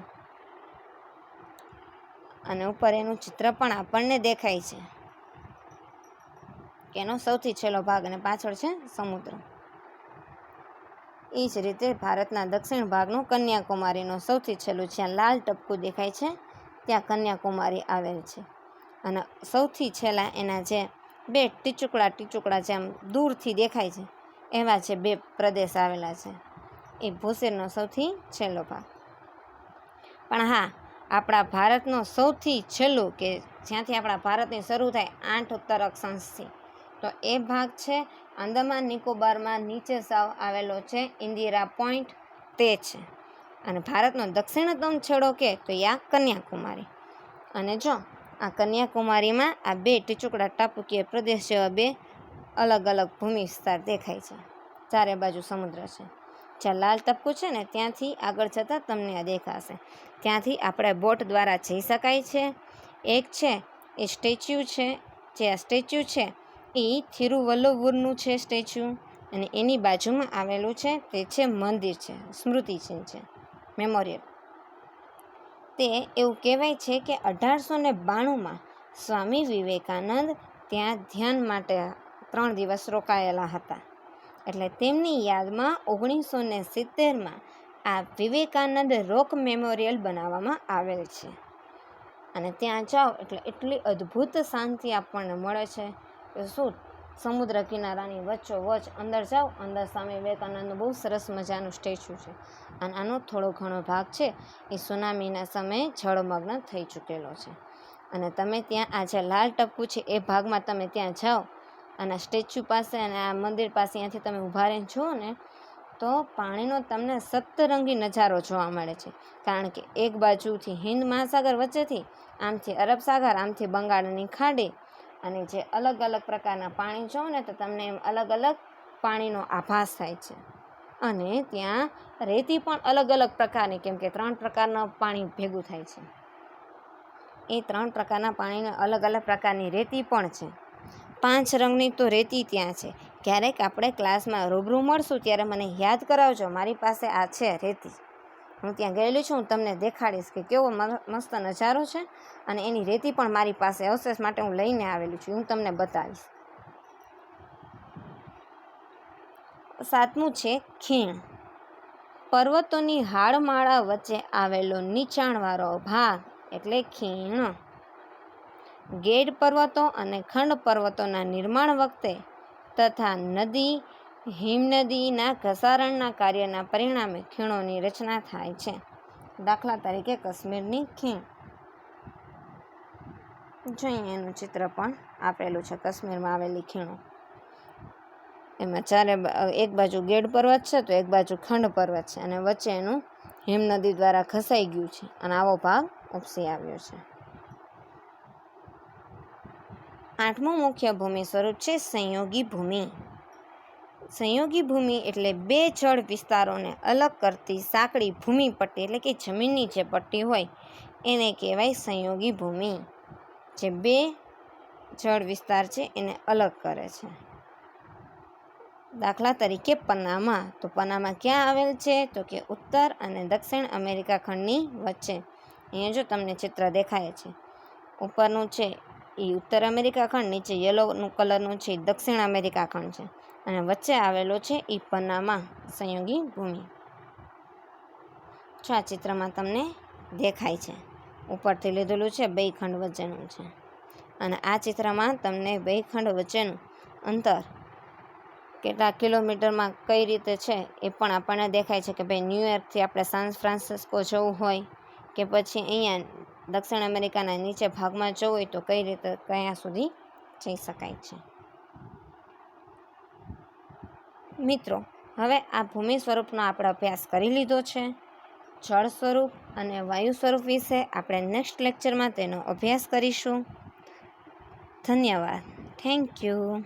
[SPEAKER 1] અને ઉપર એનું ચિત્ર પણ આપણને દેખાય છે કે એનો સૌથી છેલ્લો ભાગ અને પાછળ છે સમુદ્ર. એ જ રીતે ભારતના દક્ષિણ ભાગનું કન્યાકુમારીનું સૌથી છેલ્લું જ્યાં લાલ ટપકું દેખાય છે ત્યાં કન્યાકુમારી આવેલ છે. અને સૌથી છેલ્લા એના જે 2 ટીચુકડા જેમ દૂરથી દેખાય છે એવા જે 2 પ્રદેશ આવેલા છે એ ભૂસીરનો સૌથી છેલ્લો ભાગ. પણ હા, આપણા ભારતનો સૌથી છેલ્લું કે જ્યાંથી આપણા ભારતની શરૂ થાય 8 ઉત્તર અક્ષાંશથી, તો એ ભાગ છે આંદામાન નિકોબારમાં નીચે સાવ આવેલો છે ઇન્દિરા પોઈન્ટ, તે છે. અને ભારતનો દક્ષિણતમ છેડો કે તો આ કન્યાકુમારી. અને જો આ કન્યાકુમારીમાં આ 2 ટીચુકડા ટાપુકીય પ્રદેશ જેવા 2 અલગ ભૂમિ વિસ્તાર દેખાય છે. ચારે બાજુ સમુદ્ર છે. જ્યાં લાલ ટપકું છે ને ત્યાંથી આગળ જતાં તમને આ દેખાશે. ત્યાંથી આપણે બોટ દ્વારા જઈ શકાય છે. એક છે એ સ્ટેચ્યુ છે, જે આ સ્ટેચ્યુ છે એ થિરુવલ્લુવરનું છે સ્ટેચ્યુ, અને એની બાજુમાં આવેલું છે તે છે મંદિર છે, સ્મૃતિ ચિહ્ન છે, મેમોરિયલ. તે એવું કહેવાય છે કે 1892માં સ્વામી વિવેકાનંદ ત્યાં ધ્યાન માટે 3 દિવસ રોકાયેલા હતા. એટલે તેમની યાદમાં 1970માં આ વિવેકાનંદ રોક મેમોરિયલ બનાવવામાં આવેલ છે. અને ત્યાં જાઓ એટલે એટલી અદ્ભુત શાંતિ આપણને મળે છે કે શું, સમુદ્ર કિનારાની વચ્ચોવચ્ચ અંદર જાઓ, અંદર સામે વિવેકાનંદનું બહુ સરસ મજાનું સ્ટેચ્યુ છે. અને આનો થોડો ઘણો ભાગ છે એ સુનામીના સમયે જળમગ્ન થઈ ચૂકેલો છે. અને તમે ત્યાં આ જે લાલ ટપકું છે એ ભાગમાં તમે ત્યાં જાઓ અને સ્ટેચ્યુ પાસે અને આ મંદિર પાસે અહીંયાથી તમે ઊભા રહીને જુઓ ને તો પાણીનો તમને સપ્તરંગી નજારો જોવા મળે છે. કારણ કે એક બાજુથી હિન્દ મહાસાગર વચ્ચેથી, આમથી અરબ સાગર, આમથી બંગાળની ખાડી, અને જે અલગ પ્રકારના પાણી જોવો ને તો તમને એમ અલગ પાણીનો આભાસ થાય છે. અને ત્યાં રેતી પણ અલગ અલગ પ્રકારની, કેમ કે 3 પ્રકારના પાણી ભેગું થાય છે. એ 3 પ્રકારના પાણીને અલગ અલગ પ્રકારની રેતી પણ છે. 5 રંગની તો રેતી ત્યાં છે. ક્યારેક આપણે ક્લાસમાં રૂબરૂ મળશું ત્યારે મને યાદ કરાવજો, મારી પાસે આ છે રેતી. હું ત્યાં ગયેલી છું, હું તમને દેખાડીશ કે કેવો મસ્ત નજારો છે, અને એની રેતી પણ મારી પાસે હશે, માટે હું લઈને આવેલી છું, હું તમને બતાવીશ. 7મું છે ખીણ. પર્વતોની હાડમાળા વચ્ચે આવેલો નીચાણવાળો ભાગ એટલે ખીણ. ગેડ પર્વતો અને ખંડ પર્વતોના નિર્માણ વખતે તથા નદી હિમનદીના ઘસારણના કાર્યના પરિણામે ખીણોની રચના થાય છે. દાખલા તરીકે કાશ્મીરની ખીણ. જોઈએ એનું ચિત્ર પણ આપેલું છે, કાશ્મીરમાં આવેલી ખીણો. એમાં એક બાજુ ગેડ પર્વત છે તો એક બાજુ ખંડ પર્વત છે, અને વચ્ચે એનું હિમનદી દ્વારા ખસાઈ ગયું છે, અને આવો ભાગ ઉપસી આવ્યો છે. 8મું મુખ્ય ભૂમિ સ્વરૂપ છે સંયોગી ભૂમિ. સંયોગી ભૂમિ એટલે 2 જળ વિસ્તારોને અલગ કરતી સાંકડી ભૂમિપટ્ટી, એટલે કે જમીનની જે પટ્ટી હોય એને કહેવાય સંયોગી ભૂમિ, જે 2 જળ વિસ્તાર છે એને અલગ કરે છે. દાખલા તરીકે પનામા. તો પનામા ક્યાં આવેલ છે? તો કે ઉત્તર અને દક્ષિણ અમેરિકા ખંડની વચ્ચે. અહીંયા જો તમને ચિત્ર દેખાય છે, ઉપરનું છે એ ઉત્તર અમેરિકા ખંડ, નીચે યલોનું કલરનું છે દક્ષિણ અમેરિકા ખંડ છે, અને વચ્ચે આવેલો છે એ પનામા સંયોગી ભૂમિ. જો આ ચિત્રમાં તમને દેખાય છે, ઉપરથી લીધેલું છે, 2 ખંડ વચ્ચેનું છે, અને આ ચિત્રમાં તમને 2 ખંડ વચ્ચેનું અંતર કેટલા કિલોમીટરમાં કઈ રીતે છે એ પણ આપણને દેખાય છે, કે ભાઈ ન્યૂયોર્કથી આપણે સાન ફ્રાન્સિસ્કો જવું હોય કે પછી અહીંયા દક્ષિણ અમેરિકાના નીચે ભાગમાં જવું હોય તો કઈ રીતે કયા સુધી જઈ શકાય છે. મિત્રો, હવે આ ભૂમિ સ્વરૂપનો આપણે અભ્યાસ કરી લીધો છે. જળ સ્વરૂપ અને વાયુ સ્વરૂપ વિશે આપણે નેક્સ્ટ લેક્ચરમાં તેનો અભ્યાસ કરીશું. ધન્યવાદ. Thank you.